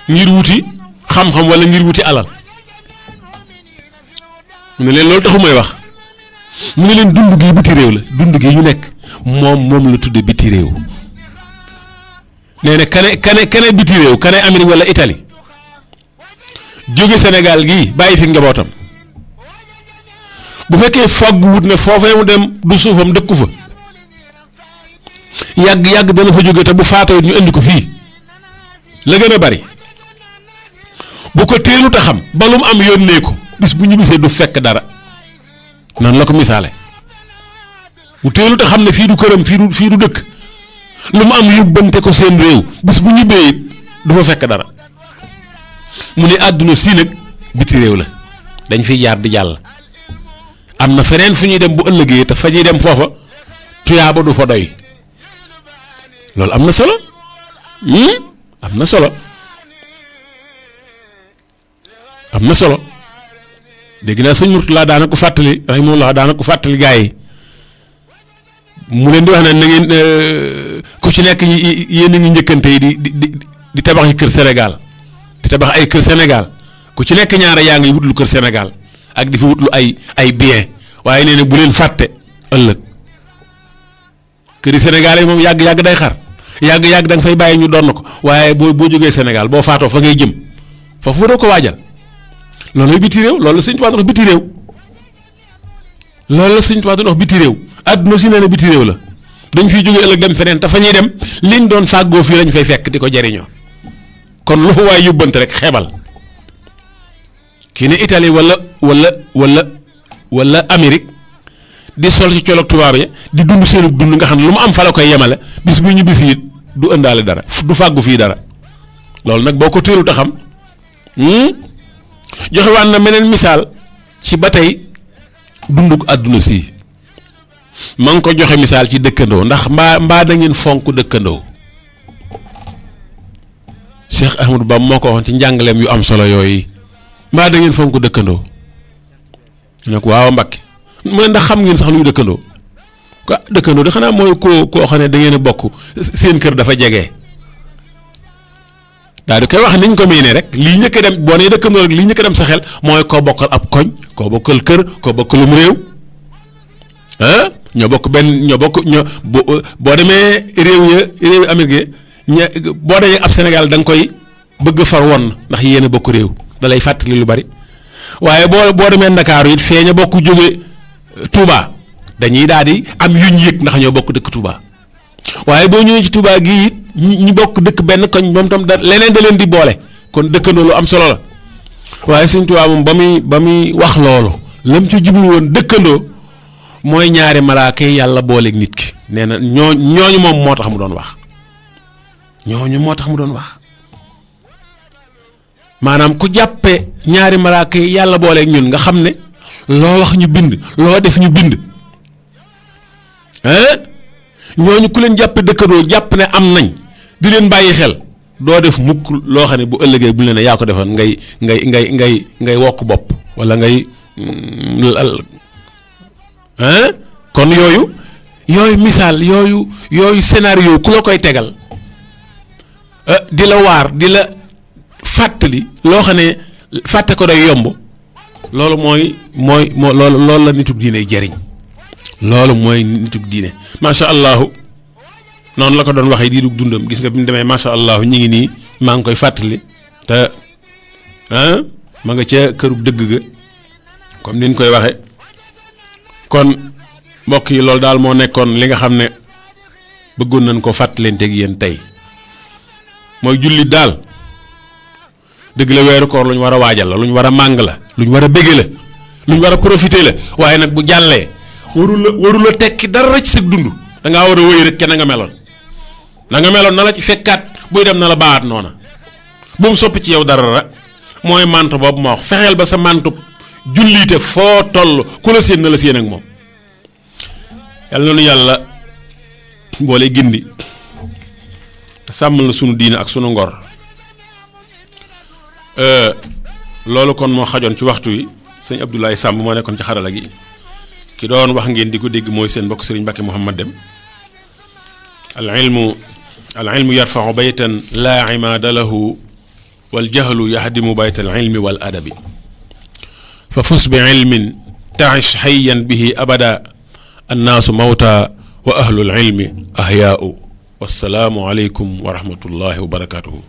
ngir wuti xam-xam wala ngir wuti alal mu ne leen loolu taxu may wax mu ne leen dund gi biti réew la dund gi ñu nekk moom la tudde biti réew nee na kane biti réew kane Amérique wala Italie jóge Sénégal gii bàyyi fi njabootam bu fekkee fàggu wut ne foofee mu dem du suufam dëkku fa yàgg dana fa jóge te bu faatoo ñu indi ko fii la gën a bari bu ko teelut a xam ba lu mu am yónnee ko bis bu ñibbisee du fekk dara nan la ko misaale bu teelut a xam ne fii du këram fii du dëkk lu mu am yóbbante ko seen réew bis bu ñibbee it du fa fekk dara mu ne àdduna si nag biti réew la dañ fiy jaar di jàll am na feneen fu ñuy dem bu ëllëgee te fa ñuy dem foofa tuyaaba du fa doy loolu am na solo am na solo dégg naa sëñ Murtala daana ko fàttali rahimahullah daana ko fàttali gaa yi mu leen di wax ne na ngeen ku ci nekk yéen a ngi njëkkante yi di tabax yi kër Sénégal di tabax ay kër Sénégal ku ci nekk ñaara yaa ngi wutlu kër Sénégal ak di fi wutlu ay bien waaye nee na bu leen fàtte ëllëg këri Sénégal yi moom yàgg day xar yàgg da nga fay bàyyi ñu doon ko waaye boo jógee Sénégal boo faatoo fa ngay jëm foofu doo ko waajal loolu biti réew loolu la Sëñ Tuubaa doon wax biti réew loolu la Sëñ Tuubaa doon wax biti réew àdduna si nee na biti réew la dañ fiy jógee ëllëg dem feneen te fa ñuy dem liñ doon fàggoo fii lañ fay fekk di ko jariñoo kon lu fa waay yóbbante rek xeebal kii ne Italie wala Amérique di sol ci colog tubaab yi di dund seenu dund nga xam ne lu mu am fa la koy yemale bis bu ñu bisi it du ëndaale dara du fàggu fii dara loolu nag boo ko teelut a xam joxe waan na meneen misaal ci ba tey dunduk àdduna si ma ngi ko joxe misaal ci dëkkandoo ndax mbaa da ngeen fonk dëkkandoo Cheikh Ahmadou Bamba moo ko waxoon ci njàngaleem yu am solo yooyu mbaa da ngeen fonk dëkkandoo ne ko waaw Mbàkke mu ne ndax xam ngeen sax luy dëkkandoo quoi dëkkandoo de xanaa mooy koo xam ne da ngeen a bokk seen kër dafa jege daal di koy wax niñ ko miinee rek lii njëkk a dem boo nee dëkkandoo rek lii njëkk a dem sa xel mooy koo bokkal ab koñ koo bokkal kër koo bokkalum réew ñoo bokk boo demee réew Amérique boo dajee ab Sénégal da nga koy bëgg far won ndax yéen a bokk réew da lay fàttali lu bari waaye boo demee Ndakaaru it feeñ a bokk jóge Touba dañuy daal di am yuñ yëg ndax ñoo bokk dëkk Touba waaye boo ñëwee ci Touba gii it ñi bokk dëkk benn koñ moom tam leneen da leen di boole kon dëkkandoo lu am solo la waaye Sëñ Touba moom ba muy wax loolu lam ci jublu woon dëkkandoo mooy ñaari malaaka yi yàlla booleeg nit ki nee na ñooñu moom moo tax mu doon wax maanaam ku jàppee ñaari malaaka yi yàlla booleeg ñun nga xam ne loo wax ñu bind loo def ñu bind ñooñu ku leen jàppee dëkkandoo jàpp ne am nañ di leen bàyyi xel doo def mukk loo xam ne bu ëllëgee bu leen ne yaa ko defoon ngay wokk bopp wala ngay kon yooyu yooyu misaal yooyu scénario ku la koy tegal di la waar di la fàttali loo xam ne fàtte ko day yomb loolu mooy loolu la nitug diine jariñ loolu mooy nitug diine macha allahu noonu la ko doon waxee di dug dundam gis nga bi mu demee macha allahu ñi ngi nii maa ngi koy fàttali te ma nga ca kërug dëgg ga comme ni ñu koy waxe kon mbokk yi loolu daal moo nekkoon li nga xam ne bëggoon nañ ko fàttalanteeg yéen tey mooy jullit daal dëgg la weeru koor lu ñu war a waajal la lu ñu war a màng la lu ñu war a bége la lu ñu war a profité la waaye nag bu jàllee warul la tekki dara ci sa dund da ngaa war a wéy rek kenn nga meloon na nga meloon na la ci fekkaat buy dem na la baaxaat noona bu mu soppi ci yow dara mooy mantu boobu ma wax fexeel ba sa mantu jullite foo toll ku la séen na la séen ak moom yàlla na nu yàlla boole gindi te sàmmal na sunu diine ak sunu ngor loolu kon moo xajoon ci waxtu wi sëñ Abdoulaye Samb moo nekkoon ci xarala gi ki doon wax ngeen di ko dégg mooy seen mbokk Serigne Mbacké Mouhamad Dem al ilmu yarfa'u baytan laa imaada lahu wal jahlu yahdimu bayta al ilmi wal adabi fa fus bi ilmin ta'ish hayyan bihi abada annaasu mawta wa ahlul ilmi ahyaa'u wassalaamu aleykum wa rahmatullahi wa barakatuhu